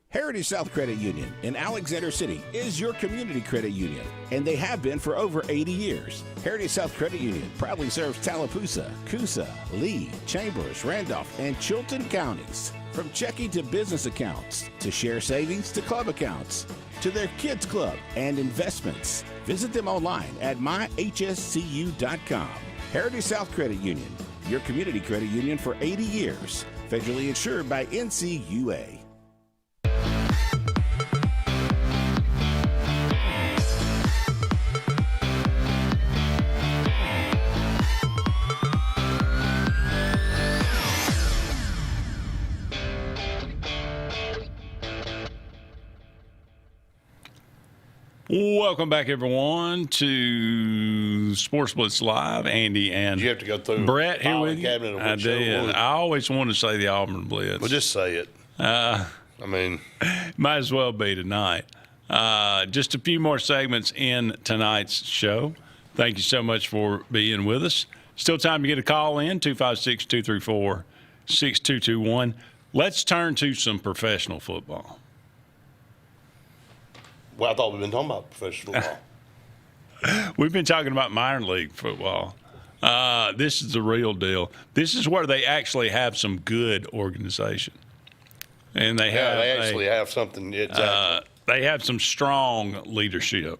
Heritage South Credit Union in Alexander City is your community credit union, and they have been for over 80 years. Heritage South Credit Union proudly serves Tallapoosa, Coosa, Lee, Chambers, Randolph, and Chilton counties. From checking to business accounts, to share savings to club accounts, to their kids club and investments. Visit them online at myhscu.com. Heritage South Credit Union, your community credit union for 80 years. Federally insured by NCUA. Welcome back, everyone, to Sports Blitz Live. Andy and you have to go through Brett here with you. I did. I always want to say the Auburn Blitz. Well, just say it. I mean, might as well be tonight. Just a few more segments in tonight's show. Thank you so much for being with us. Still time to get a call in, 256-234-6221. Let's turn to some professional football. Well, I thought we've been talking about professional football. We've been talking about minor league football. This is the real deal. This is where they actually have some good organization. and they actually have something. Exactly. They have some strong leadership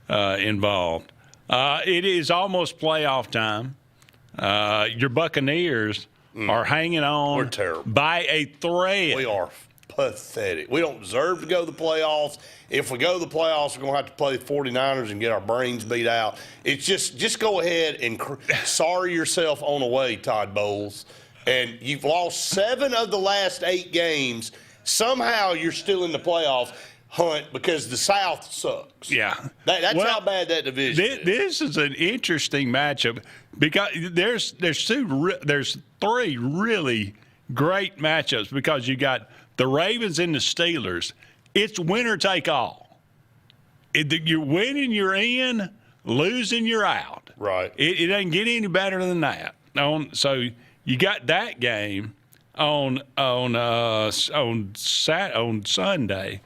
involved. It is almost playoff time. Your Buccaneers are hanging on We're terrible. by a thread. We are pathetic. We don't deserve to go to the playoffs. If we go to the playoffs, we're going to have to play the 49ers and get our brains beat out. It's just go ahead and sorry yourself on the way, Todd Bowles. And you've lost 7 of the last 8 games. Somehow you're still in the playoff hunt because the South sucks. Yeah. That's how bad that division is. This is an interesting matchup because there's 3 really great matchups because you got the Ravens and the Steelers. It's winner take all. You're winning, you're in. Losing, you're out. Right. It doesn't get any better than that. So you got that game on Sunday.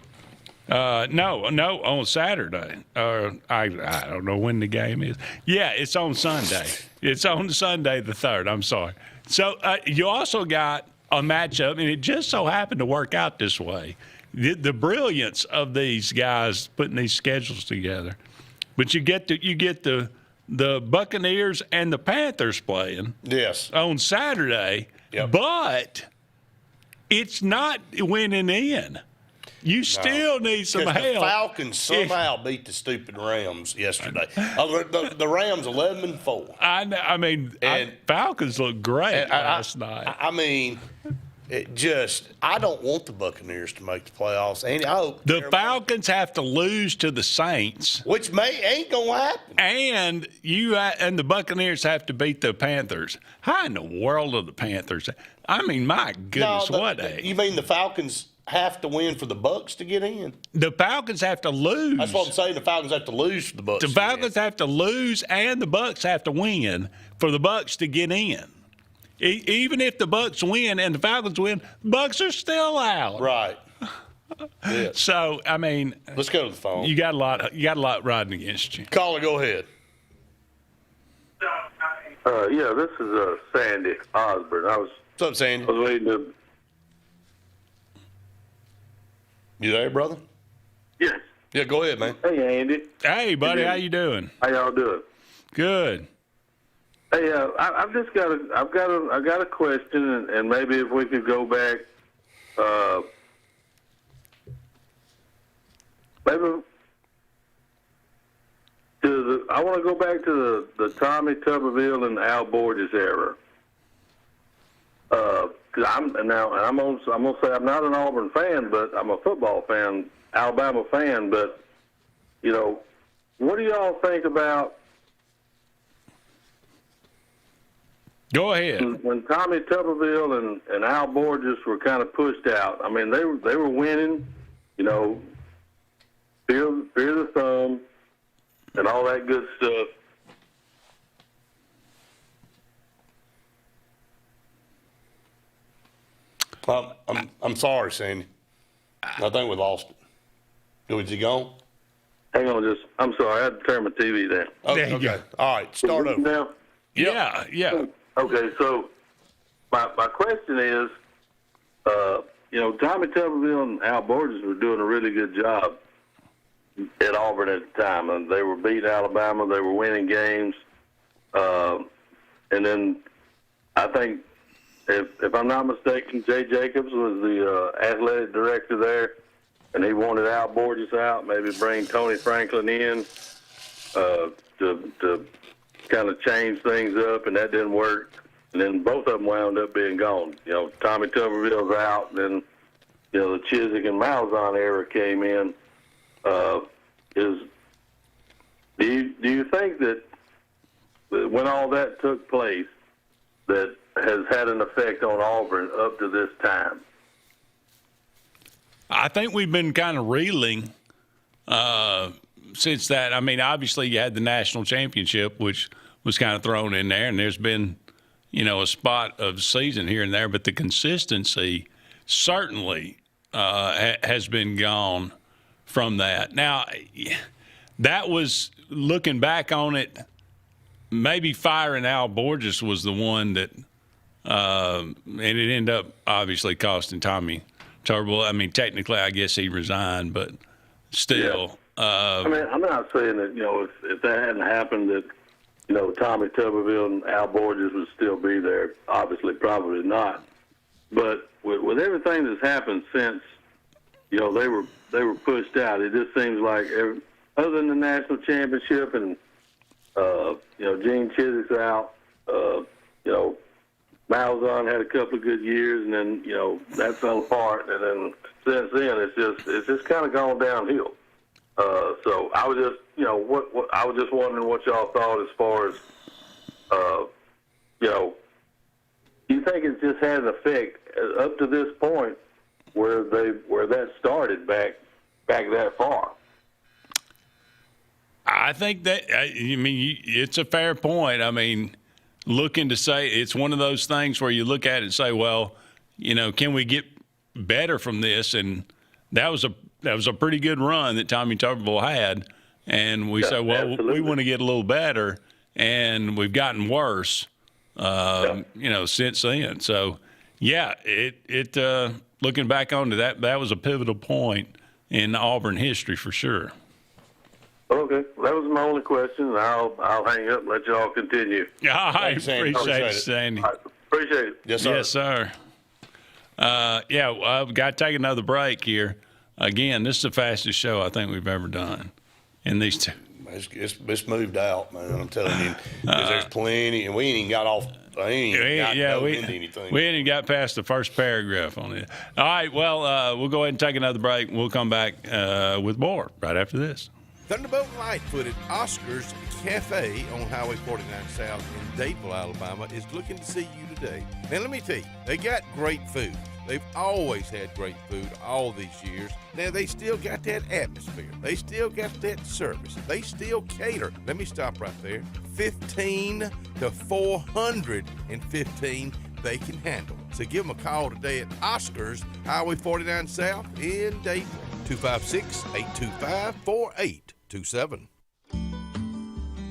On Saturday. I don't know when the game is. Yeah, it's on Sunday. It's on Sunday the 3rd. I'm sorry. So you also got a matchup, and it just so happened to work out this way. The brilliance of these guys putting these schedules together. But you get the Buccaneers and the Panthers playing. Yes. On Saturday. Yep. But it's not winning in. You still need some help. The Falcons somehow beat the stupid Rams yesterday. The Rams 11-4. I mean, Falcons looked great last night. I mean, I don't want the Buccaneers to make the playoffs. And I hope the Falcons have to lose to the Saints, which ain't gonna happen. And and the Buccaneers have to beat the Panthers. How in the world are the Panthers? I mean, my goodness, you mean the Falcons have to win for the Bucs to get in? The Falcons have to lose. That's what I'm saying. The Falcons have to lose for the Bucs. The Falcons have to lose, and the Bucs have to win for the Bucs to get in. Even if the Bucs win and the Falcons win, the Bucs are still out. Right. Yeah. So I mean, let's go to the phone. You got a lot riding against you. Caller, go ahead. Yeah, this is Sandy Osborne. What's up, Sandy? I was waiting to. You there, brother? Yes. Yeah, go ahead, man. Hey, Andy. Hey, buddy. How you doing? How y'all doing? Good. Hey, I've got a question, and maybe if we could go back, I want to go back to the Tommy Tuberville and Al Borges era. Cause I'm gonna say I'm not an Auburn fan, but I'm a football fan, Alabama fan. But what do y'all think about? Go ahead. When Tommy Tuberville and Al Borges were kind of pushed out, I mean they were winning, fear the thumb, and all that good stuff. I'm sorry, Sandy. I think we lost it. Was he gone? Hang on, I'm sorry. I had to turn my TV down. Okay. All right, start over. Now? Yeah. Okay, so my question is, Tommy Tuberville and Al Borges were doing a really good job at Auburn at the time, and they were beating Alabama. They were winning games, and then I think, if I'm not mistaken, Jay Jacobs was the athletic director there, and he wanted Al Borges out, maybe bring Tony Franklin in to kind of change things up, and that didn't work. And then both of them wound up being gone. Tommy Tuberville's out, and then the Chiswick and Malzahn era came in. Do you think that when all that took place, that has had an effect on Auburn up to this time? I think we've been kind of reeling since that. I mean, obviously you had the national championship, which was kind of thrown in there, and there's been, a spot of season here and there, but the consistency certainly has been gone from that. Now, that was, looking back on it, maybe firing Al Borges was the one that, and it ended up obviously costing Tommy Tuberville. I mean, technically, I guess he resigned, but still. I mean, I'm not saying that, if that hadn't happened, that, Tommy Tuberville and Al Borges would still be there. Obviously, probably not. But with everything that's happened since, they were pushed out, it just seems like, other than the national championship and, Gene Chiswick's out, Malzahn had a couple of good years, and then, that fell apart. And then since then, it's just kind of gone downhill. So I was just, I was just wondering what y'all thought as far as, do you think it just had an effect up to this point where that started back that far? I think that, it's a fair point. I mean, looking to say it's one of those things where you look at it and say, well, can we get better from this? And that was a pretty good run that Tommy Tuberville had. And we said, well, absolutely. We want to get a little better, and we've gotten worse, since then. So, yeah, it looking back onto that was a pivotal point in Auburn history for sure. Okay, that was my only question, and I'll hang up and let y'all continue. I appreciate it, Sandy. Right, appreciate it. Yes, sir. Yes, sir. I've got to take another break here. Again, this is the fastest show I think we've ever done. In these two. It's moved out, man. I'm telling you. 'Cause there's plenty, and we ain't even got off. We ain't into anything. We ain't even got past the first paragraph on it. All right, well, we'll go ahead and take another break. We'll come back with more right after this. Thunderbolt and Lightfoot at Oscar's Cafe on Highway 49 South in Dadeville, Alabama is looking to see you today. Now, let me tell you, they got great food. They've always had great food all these years. Now, they still got that atmosphere. They still got that service. They still cater. Let me stop right there. 15 to 415 they can handle. So give them a call today at Oscar's, Highway 49 South in Dadeville. 256-825-4827.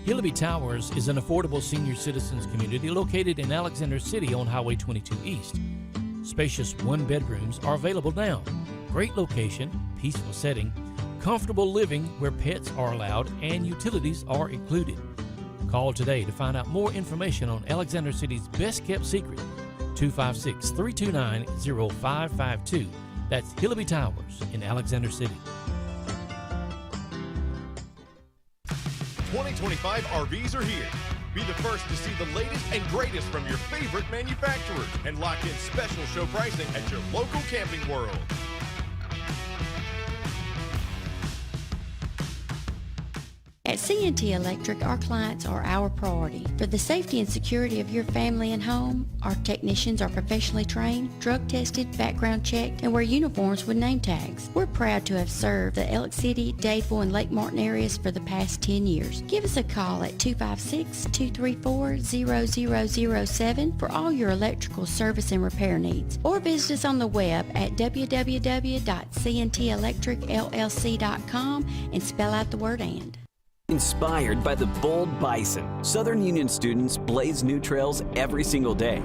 Hillaby Towers is an affordable senior citizens community located in Alexander City on Highway 22 East. Spacious one-bedrooms are available now. Great location, peaceful setting, comfortable living where pets are allowed and utilities are included. Call today to find out more information on Alexander City's best-kept secret, 256-329-0552. That's Hillaby Towers in Alexander City. 2025 RVs are here. Be the first to see the latest and greatest from your favorite manufacturers and lock in special show pricing at your local Camping World. At C&T Electric, our clients are our priority. For the safety and security of your family and home, our technicians are professionally trained, drug tested, background checked, and wear uniforms with name tags. We're proud to have served the Elk City, Dadeville, and Lake Martin areas for the past 10 years. Give us a call at 256-234-0007 for all your electrical service and repair needs, or visit us on the web at www.cntelectricllc.com and spell out the word "and." Inspired by the bold bison, Southern Union students blaze new trails every single day.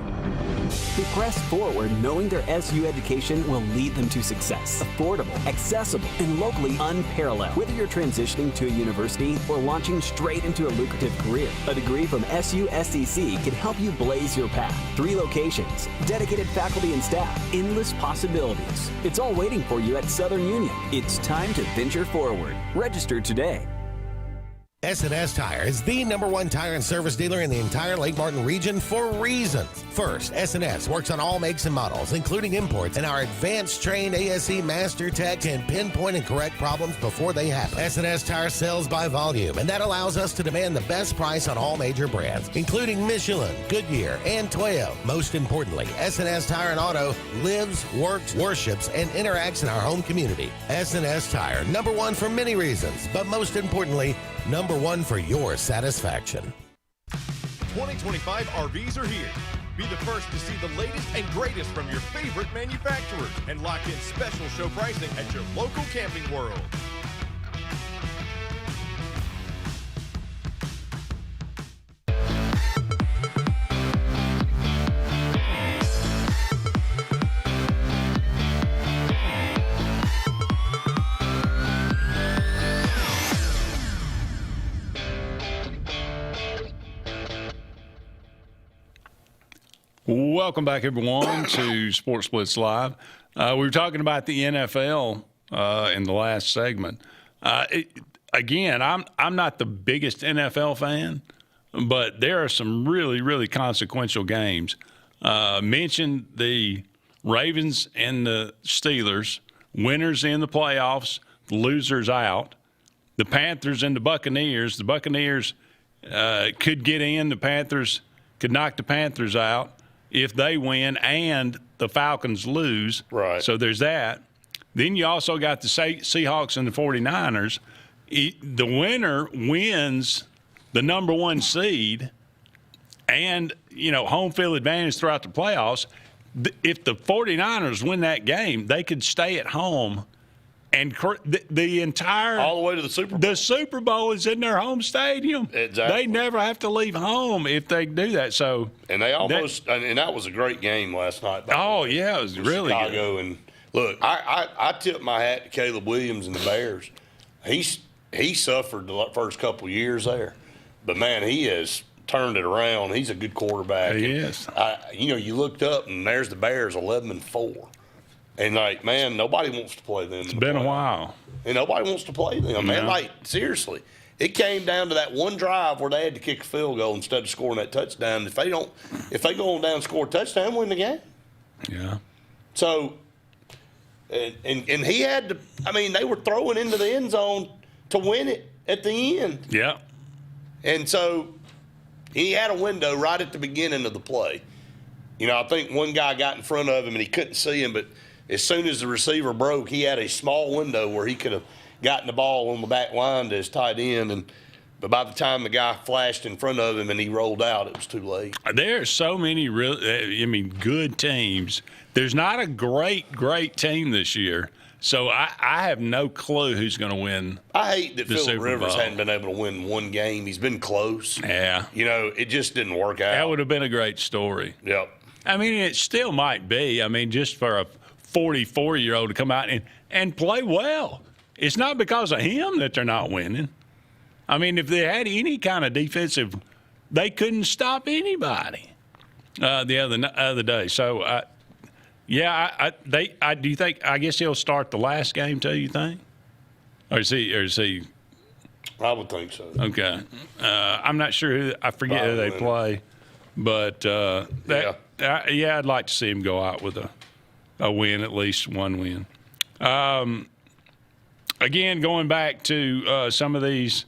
They press forward knowing their SU education will lead them to success. Affordable, accessible, and locally unparalleled. Whether you're transitioning to a university or launching straight into a lucrative career, a degree from SU SDC can help you blaze your path. 3 locations, dedicated faculty and staff, endless possibilities. It's all waiting for you at Southern Union. It's time to venture forward. Register today. S&S Tire is the #1 tire and service dealer in the entire Lake Martin region for reasons. First, S&S works on all makes and models, including imports, and our advanced trained ASE Master Tech can pinpoint and correct problems before they happen. S&S Tire sells by volume, and that allows us to demand the best price on all major brands, including Michelin, Goodyear, and Toyo. Most importantly, S&S Tire and Auto lives, works, worships, and interacts in our home community. S&S Tire, #1 for many reasons, but most importantly, #1 for your satisfaction. 2025 RVs are here. Be the first to see the latest and greatest from your favorite manufacturers and lock in special show pricing at your local Camping World. welcome back, everyone, to Sports Blitz Live. We were talking about the NFL in the last segment. Again, I'm not the biggest NFL fan, but there are some really, really consequential games. Mentioned the Ravens and the Steelers, winners in the playoffs, losers out. The Panthers and the Buccaneers. The Buccaneers could get in. The Panthers could knock the Panthers out if they win and the Falcons lose. Right. So there's that. Then you also got the Seahawks and the 49ers. The winner wins the number one seed and, home field advantage throughout the playoffs. If the 49ers win that game, they could stay at home and the entire – all the way to the Super Bowl. The Super Bowl is in their home stadium. Exactly. They never have to leave home if they do that. So and they almost – and that was a great game last night. Oh, yeah, it was really Chicago good. And look, I tip my hat to Caleb Williams and the Bears. He suffered the first couple of years there. But, man, he has turned it around. He's a good quarterback. He is. You looked up, and there's the Bears 11-4. And, man, nobody wants to play them. It's been a while. And nobody wants to play them, man. Seriously. It came down to that one drive where they had to kick a field goal instead of scoring that touchdown. If they go on down and score a touchdown, win the game. Yeah. So, and he had to – they were throwing into the end zone to win it at the end. Yeah. And so he had a window right at the beginning of the play. I think one guy got in front of him and he couldn't see him, but as soon as the receiver broke, he had a small window where he could have gotten the ball on the back line to his tight end. But by the time the guy flashed in front of him and he rolled out, it was too late. There are so many good teams. There's not a great team this year. So I have no clue who's going to win. I hate that Phillip Rivers Bowl. hadn't been able to win one game. He's been close. Yeah. It just didn't work out. That would have been a great story. Yep. It still might be. Just for a 44-year-old to come out and play well. It's not because of him that they're not winning. If they had any kind of defensive, they couldn't stop anybody the other day. So, do you think? I guess he'll start the last game too. You think, or is he? I would think so. Okay, I'm not sure who. I forget who they play, but I'd like to see him go out with a win, at least one win. Again, going back to some of these,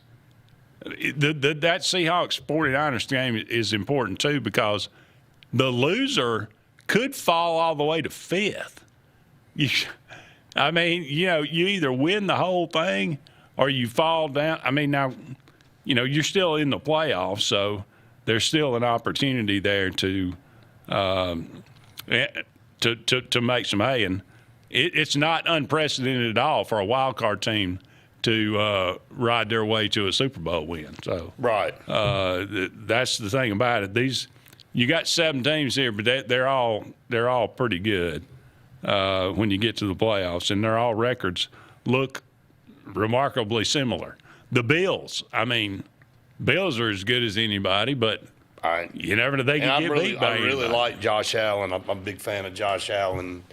that Seahawks 49ers game is important too because the loser could fall all the way to fifth. You either win the whole thing or you fall down. Now, you're still in the playoffs, so there's still an opportunity there to make some hay. And it's not unprecedented at all for a wild card team to ride their way to a Super Bowl win. So right, that's the thing about it. You got 7 teams here, but they're all pretty good when you get to the playoffs, and all records look remarkably similar. The Bills, Bills are as good as anybody, but you never know they can get beat by anybody. I really like Josh Allen. I'm a big fan of Josh Allen,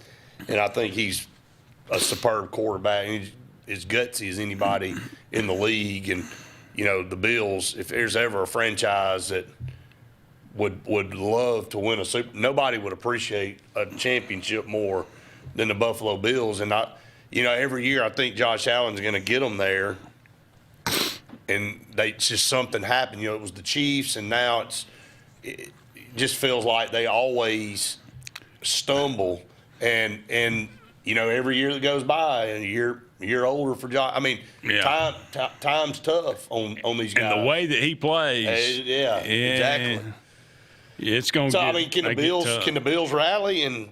and I think he's a superb quarterback. He's as gutsy as anybody in the league. And the Bills, if there's ever a franchise that would love to win a Super. Nobody would appreciate a championship more than the Buffalo Bills. And every year I think Josh Allen's going to get them there, and it's just something happened. It was the Chiefs, and now it just feels like they always stumble. And every year that goes by, and you're older for Josh. Time's tough on these guys. And the way that he plays, exactly. It's going to. So can the Bills rally? And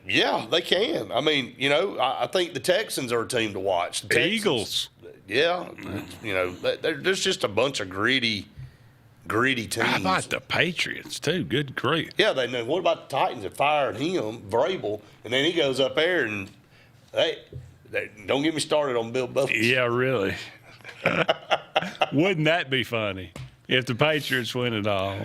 yeah, they can. I think the Texans are a team to watch. The Eagles. Yeah, there's just a bunch of greedy teams. How about the Patriots too? Good grief. Yeah, they know. What about the Titans that fired him, Vrabel, and then he goes up there and don't get me started on Bill Belichick. Yeah, really. Wouldn't that be funny if the Patriots win it all?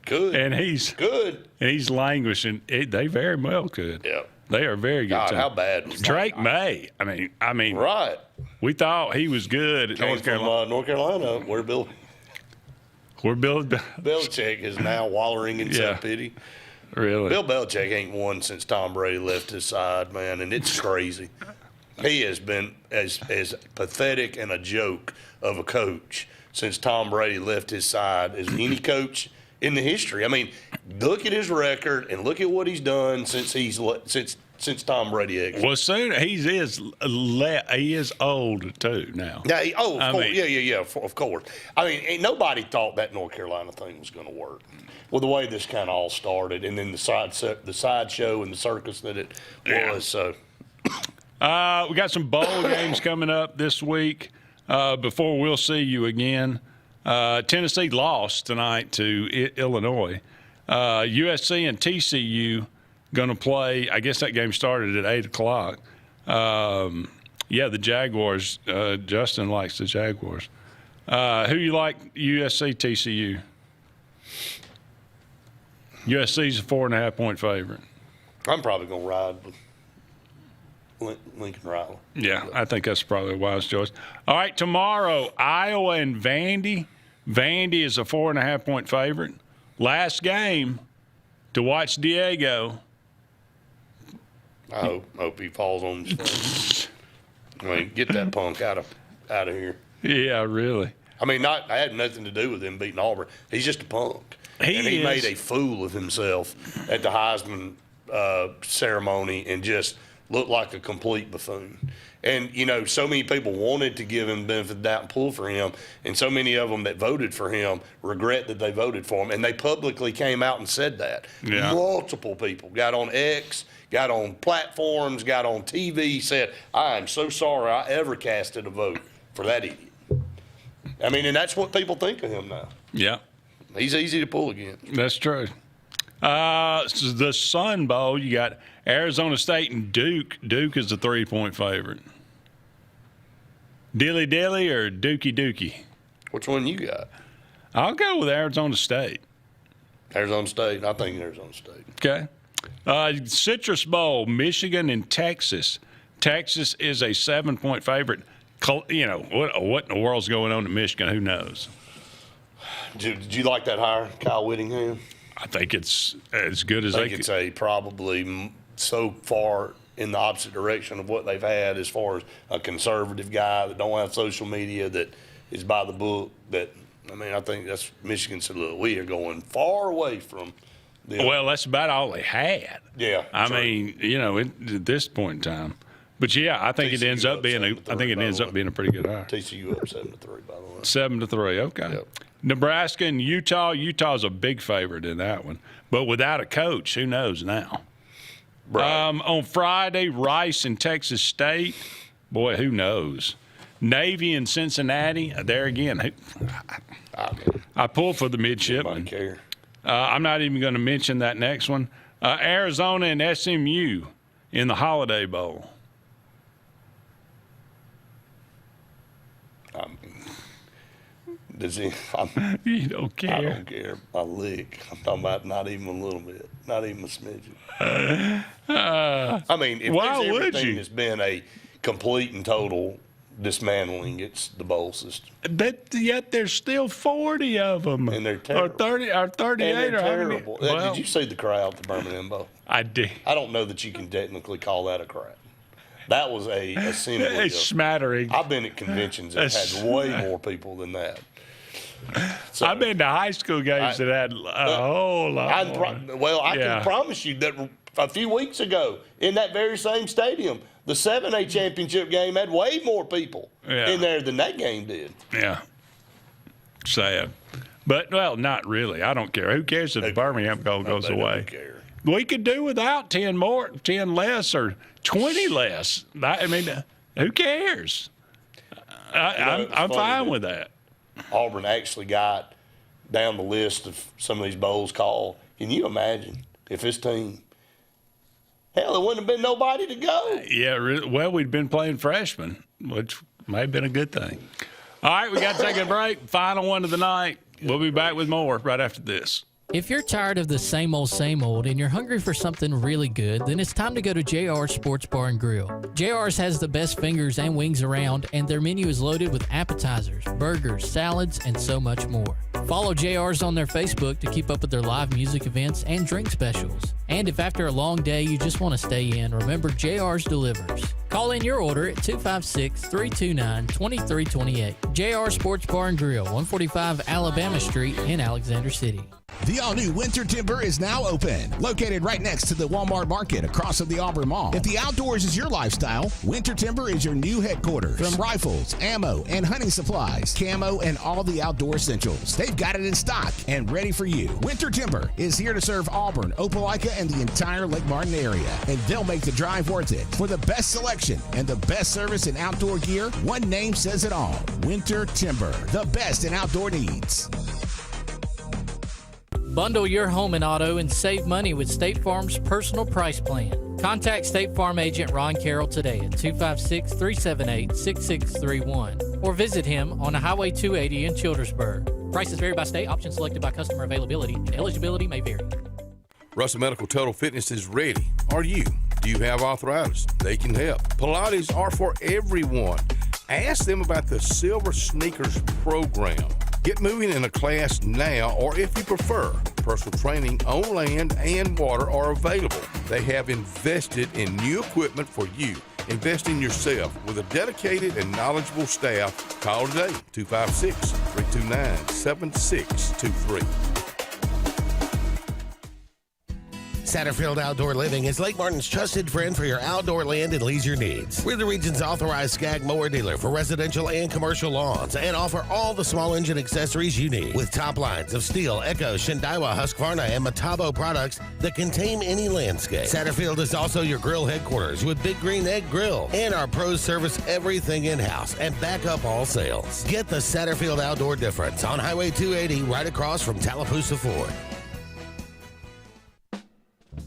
Could. And he's good. And he's languishing. They very well could. Yeah. They are very good. God, team. how bad was Drake May? I mean, right. We thought he was good at North Carolina. From, North Carolina, where Bill Belichick is now wallowing in self-pity. Really? Bill Belichick ain't won since Tom Brady left his side, man, and it's crazy. He has been as pathetic and a joke of a coach since Tom Brady left his side as any coach in the history. I mean, look at his record and look at what he's done since since Tom Brady exited. Well, soon he is old too now. Yeah, of course. Of course. I mean, ain't nobody thought that North Carolina thing was going to work. Well, the way this kind of all started, and then the sideshow and the circus that it was. So, we got some bowl games coming up this week. Before we'll see you again, Tennessee lost tonight to Illinois. USC and TCU going to play. I guess that game started at 8:00. The Jaguars. Justin likes the Jaguars. Who you like? USC, TCU. USC's a 4.5-point favorite. I'm probably going to ride with Lincoln Riley. Yeah, I think that's probably a wise choice. All right, tomorrow, Iowa and Vandy. Vandy is a 4.5-point favorite. Last game to watch Diego. I hope he falls on his face. I mean, get that punk out of here. Yeah, really. I mean, I had nothing to do with him beating Auburn. He's just a punk. He made a fool of himself at the Heisman ceremony and just looked like a complete buffoon. And, so many people wanted to give him the benefit of the doubt and pull for him, and so many of them that voted for him regret that they voted for him, and they publicly came out and said that. Yeah. Multiple people got on X, got on platforms, got on TV, said, I am so sorry I ever casted a vote for that idiot. I mean, and that's what people think of him now. Yeah. He's easy to pull again. That's true. The Sun Bowl, you got Arizona State and Duke. Duke is a 3-point favorite. Dilly-dilly or dookie-dookie? Which one you got? I'll go with Arizona State. Arizona State? I think Arizona State. Okay. Citrus Bowl, Michigan and Texas. Texas is a 7-point favorite. What in the world's going on in Michigan? Who knows? Did you like that hire, Kyle Whittingham? I think it's as good as they could. It's probably so far in the opposite direction of what they've had as far as a conservative guy that don't have social media, that is by the book. I think that's Michigan said, look, we are going far away from them. Well, that's about all they had. Yeah. I mean, at this point in time. But yeah, I think it ends up being a pretty good hire. TCU up 7-3, by the way. 7-3, okay. Yep. Nebraska and Utah. Utah's a big favorite in that one, but without a coach, who knows now? Right. On Friday, Rice and Texas State. Boy, who knows? Navy and Cincinnati. There again, I pull for the midshipmen. Care. I'm not even going to mention that next one. Arizona and SMU in the Holiday Bowl. Does he? You don't care. I don't care. A lick. I'm talking about not even a little bit. Not even a smidgen. I mean, if why there's would everything you? that's been a complete and total dismantling, it's the bowl system. But yet there's still 40 of them. And they're terrible. Or 30 or 38 and they're or how many? terrible. Well, Did you see the crowd at the Birmingham Bowl? I did. I don't know that you can technically call that a crowd. That was a assembly. A smattering. I've been at conventions that had way more people than that. So, I've been to high school games that had a whole lot more. I can promise you that a few weeks ago in that very same stadium, the 7A championship game had way more people in there than that game did. Yeah. Sad. But, well, not really. I don't care. Who cares if the Birmingham goal goes away? Don't care. We could do without 10 less, or 20 less. I mean, who cares? I'm fine with that. Auburn actually got down the list of some of these bowls called. Can you imagine if his team, hell, there wouldn't have been nobody to go. Yeah, well, we'd been playing freshmen, which may have been a good thing. All right, we got to take a break. Final one of the night. We'll be back with more right after this. If you're tired of the same old and you're hungry for something really good, then it's time to go to JR's Sports Bar and Grill. JR's has the best fingers and wings around, and their menu is loaded with appetizers, burgers, salads, and so much more. Follow JR's on their Facebook to keep up with their live music events and drink specials. And if after a long day you just want to stay in, remember JR's delivers. Call in your order at 256-329-2328. JR Sports Bar and Grill, 145 Alabama Street in Alexander City. The all-new Winter Timber is now open. Located right next to the Walmart Market across from the Auburn Mall. If the outdoors is your lifestyle, Winter Timber is your new headquarters. From rifles, ammo, and hunting supplies, camo, and all the outdoor essentials, they've got it in stock and ready for you. Winter Timber is here to serve Auburn, Opelika, and the entire Lake Martin area. And they'll make the drive worth it. For the best selection and the best service in outdoor gear, one name says it all. Winter Timber, the best in outdoor needs. Bundle your home and auto and save money with State Farm's personal price plan. Contact State Farm agent Ron Carroll today at 256-378-6631 or visit him on Highway 280 in Childersburg. Prices vary by state, options selected by customer availability, and eligibility may vary. Russell Medical Total Fitness is ready. Are you? Do you have arthritis? They can help. Pilates are for everyone. Ask them about the Silver Sneakers program. Get moving in a class now, or if you prefer, personal training on land and water are available. They have invested in new equipment for you. Invest in yourself with a dedicated and knowledgeable staff. Call today, 256-329-7623. Satterfield Outdoor Living is Lake Martin's trusted friend for your outdoor land and leisure needs. We're the region's authorized Skag mower dealer for residential and commercial lawns and offer all the small engine accessories you need. With top lines of Steel, Echo, Shindaiwa, Husqvarna, and Metabo products that can tame any landscape. Satterfield is also your grill headquarters with Big Green Egg Grill. And our pros service everything in-house and back up all sales. Get the Satterfield Outdoor difference on Highway 280 right across from Tallapoosa Ford.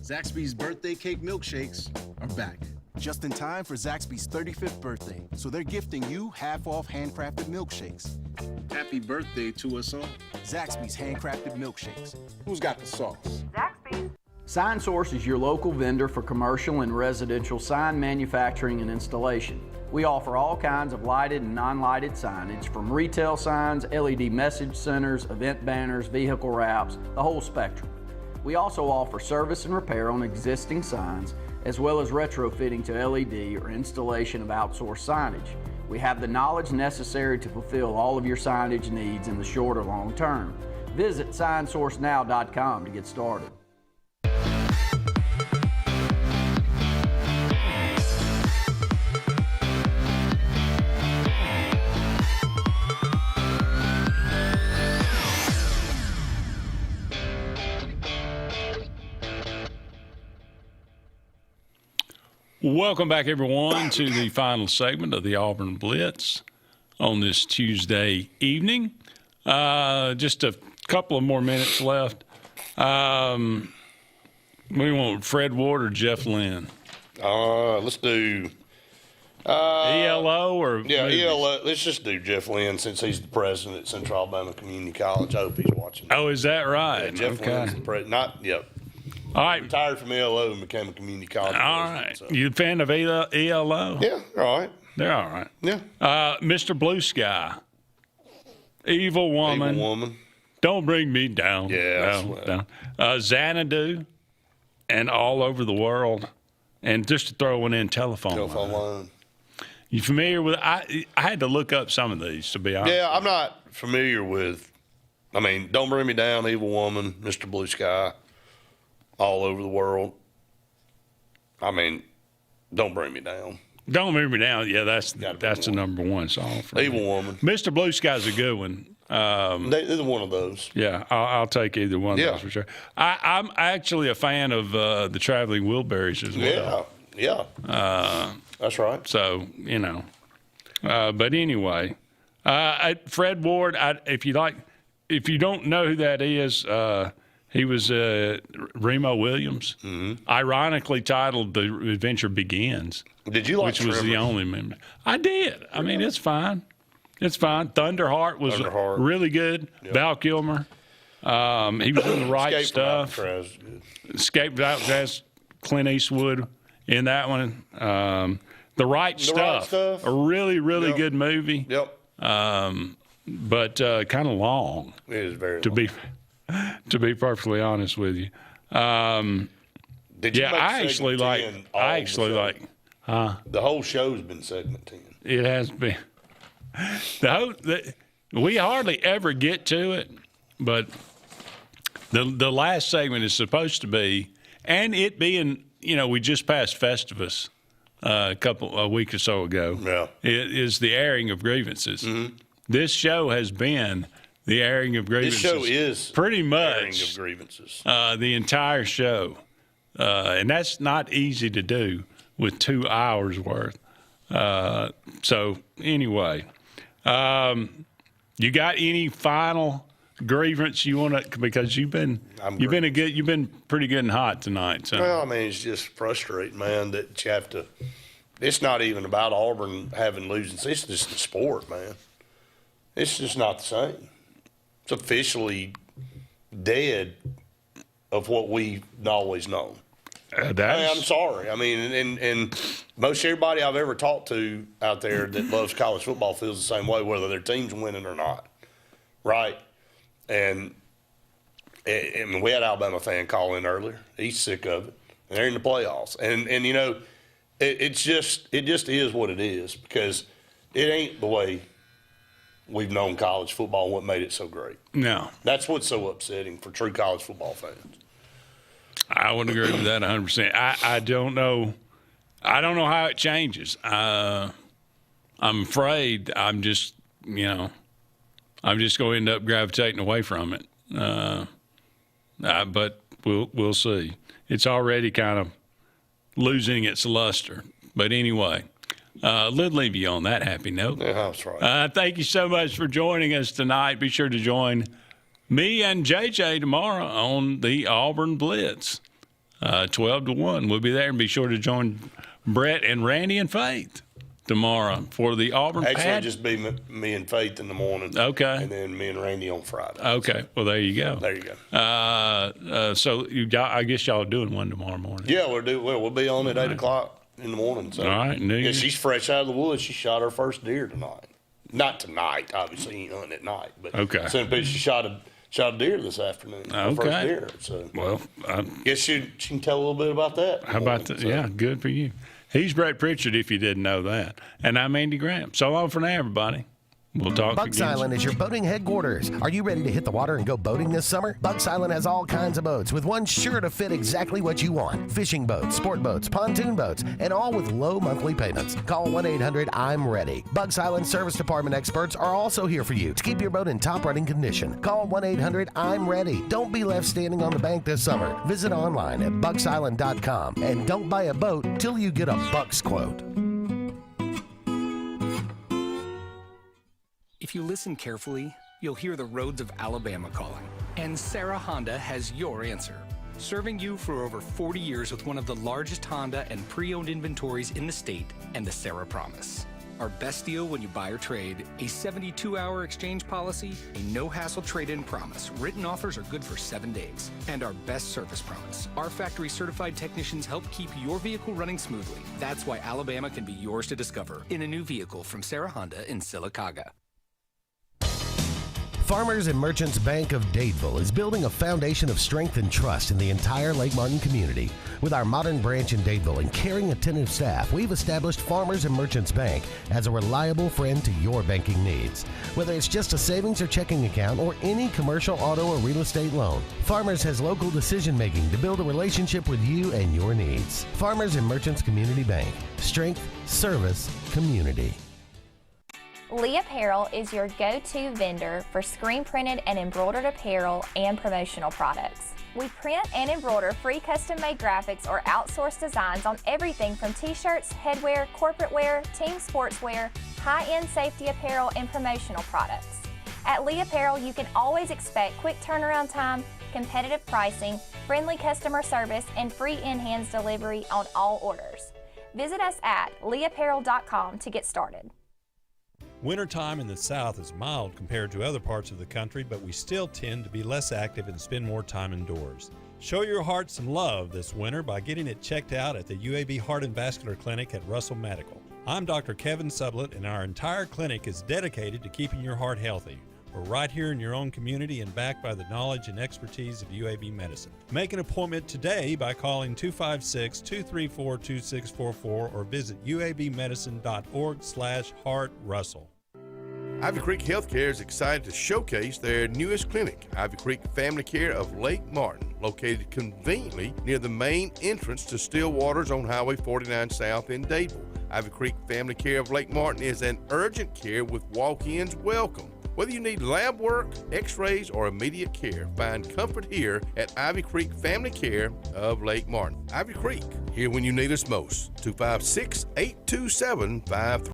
Zaxby's birthday cake milkshakes are back. Just in time for Zaxby's 35th birthday, so they're gifting you half-off handcrafted milkshakes. Happy birthday to us all. Zaxby's handcrafted milkshakes. Who's got the sauce? Zaxby's. Sign Source is your local vendor for commercial and residential sign manufacturing and installation. We offer all kinds of lighted and non-lighted signage, from retail signs, LED message centers, event banners, vehicle wraps, the whole spectrum. We also offer service and repair on existing signs, as well as retrofitting to LED or installation of outsourced signage. We have the knowledge necessary to fulfill all of your signage needs in the short or long term. Visit signsourcenow.com to get started. Welcome back, everyone, to the final segment of the Auburn Blitz on this Tuesday evening. Just a couple of more minutes left. We want Fred Ward or Jeff Lynn? Let's do ELO or movies? ELO. Let's just do Jeff Lynn since he's the president at Central Alabama Community College. I hope he's watching. Oh, is that right? Yeah, Jeff Lynn's the president. All right. Retired from ELO and became a community college president. Right. So. You a fan of ELO? Yeah, they're all right. They're all right. Yeah. Mr. Blue Sky. Evil Woman. Don't Bring Me Down. Yeah. Down. Xanadu and All Over the World. And just to throw one in, Telephone Line. You familiar with I had to look up some of these, to be honest. Yeah, I'm not familiar with, Don't Bring Me Down, Evil Woman, Mr. Blue Sky. All Over the World. Don't Bring Me Down. Don't Bring Me Down. Yeah, that's the number one song for Evil Woman. Mr. Blue Sky's a good one. They're one of those. Yeah, I'll take either one of those for sure. I'm actually a fan of the Traveling Wilburys as well. Yeah. That's right. So, but anyway, Fred Ward, if you don't know who that is, he was Remo Williams, ironically titled "The Adventure Begins." Did you like? Which was the only member. I did. It's fine. It's fine. Thunderheart was really good. Yep. Val Kilmer. He was in the right Escape from stuff. Alcatraz is good. Escape from Alcatraz, Clint Eastwood in that one. The Right Stuff. A really, really good movie. Yep. But kind of long. It is very to long. To be perfectly honest with you. Did you make I actually segment 10 all I the actually show? like. Huh? The whole show's been segment 10. It has been. We hardly ever get to it, but the last segment is supposed to be, and it being, we just passed Festivus a week or so ago. Yeah. It is the airing of grievances. Mm-hmm. This show has been the airing of grievances. This show is pretty much airing of grievances. The entire show, and that's not easy to do with 2 hours worth. So anyway, you got any final grievance you want to? Because you've been pretty good and hot tonight. So. Well, I mean, it's just frustrating, man, that you have to. It's not even about Auburn having losing. It's just the sport, man. It's just not the same. It's officially dead of what we've always known. I'm sorry. I mean, and most everybody I've ever talked to out there that loves college football feels the same way, whether their team's winning or not, right? And we had an Alabama fan call in earlier. He's sick of it. And they're in the playoffs, and it just is what it is, because it ain't the way we've known college football and what made it so great. No, that's what's so upsetting for true college football fans. I would agree with that 100%. I don't know. I don't know how it changes. I'm afraid I'm just going to end up gravitating away from it. But we'll see. It's already kind of losing its luster. But anyway, let's leave you on that happy note. Yeah, that's right. Thank you so much for joining us tonight. Be sure to join me and JJ tomorrow on the Auburn Blitz, 12 to 1. We'll be there, and be sure to join Brett and Randy and Faith tomorrow for the Auburn. Actually, it'll just be me and Faith in the morning. Okay. And then me and Randy on Friday. Okay. Well, there you go. There you go. So I guess y'all are doing one tomorrow morning. Yeah, we'll be on at 8 o'clock in the morning. So. All right. Yeah, she's fresh out of the woods. She shot her first deer tonight. Not tonight, obviously. You ain't hunting at night. But okay. She shot a deer this afternoon. Her Okay. first deer. So. Well, guess she can tell a little bit about that. How about that? So. Yeah, good for you. He's Brett Pritchard, if you didn't know that. And I'm Andy Graham. So long for now, everybody. We'll talk Bucks again. Island is your boating headquarters. Are you ready to hit the water and go boating this summer? Bucks Island has all kinds of boats, with one sure to fit exactly what you want. Fishing boats, sport boats, pontoon boats, and all with low monthly payments. Call 1-800-I'm-READY. Bucks Island Service Department experts are also here for you to keep your boat in top running condition. Call 1-800-I'm-READY. Don't be left standing on the bank this summer. Visit online at bucksisland.com, and don't buy a boat till you get a Bucks quote. If you listen carefully, you'll hear the roads of Alabama calling. And Sarah Honda has your answer. Serving you for over 40 years with one of the largest Honda and pre-owned inventories in the state, and the Sarah Promise. Our best deal when you buy or trade, a 72-hour exchange policy, a no-hassle trade-in promise. Written offers are good for 7 days. And our best service promise. Our factory-certified technicians help keep your vehicle running smoothly. That's why Alabama can be yours to discover in a new vehicle from Sarah Honda in Sylacauga. Farmers and Merchants Bank of Dadeville is building a foundation of strength and trust in the entire Lake Martin community. With our modern branch in Dadeville and caring, attentive staff, we've established Farmers and Merchants Bank as a reliable friend to your banking needs. Whether it's just a savings or checking account or any commercial, auto, or real estate loan, Farmers has local decision-making to build a relationship with you and your needs. Farmers and Merchants Community Bank. Strength, service, community. Lee Apparel is your go-to vendor for screen printed and embroidered apparel and promotional products. We print and embroider free custom-made graphics or outsourced designs on everything from t-shirts, headwear, corporate wear, team sportswear, high-end safety apparel, and promotional products. At Lee Apparel, you can always expect quick turnaround time, competitive pricing, friendly customer service, and free in-hands delivery on all orders. Visit us at leeapparel.com to get started. Wintertime in the South is mild compared to other parts of the country, but we still tend to be less active and spend more time indoors. Show your heart some love this winter by getting it checked out at the UAB Heart and Vascular Clinic at Russell Medical. I'm Dr. Kevin Sublett, and our entire clinic is dedicated to keeping your heart healthy. We're right here in your own community and backed by the knowledge and expertise of UAB Medicine. Make an appointment today by calling 256-234-2644 or visit uabmedicine.org/heartrussell. Ivy Creek Healthcare is excited to showcase their newest clinic, Ivy Creek Family Care of Lake Martin, located conveniently near the main entrance to Stillwater's on Highway 49 South in Dadeville. Ivy Creek Family Care of Lake Martin is an urgent care with walk-ins welcome. Whether you need lab work, x-rays, or immediate care, find comfort here at Ivy Creek Family Care of Lake Martin. Ivy Creek, here when you need us most. 256-827-53.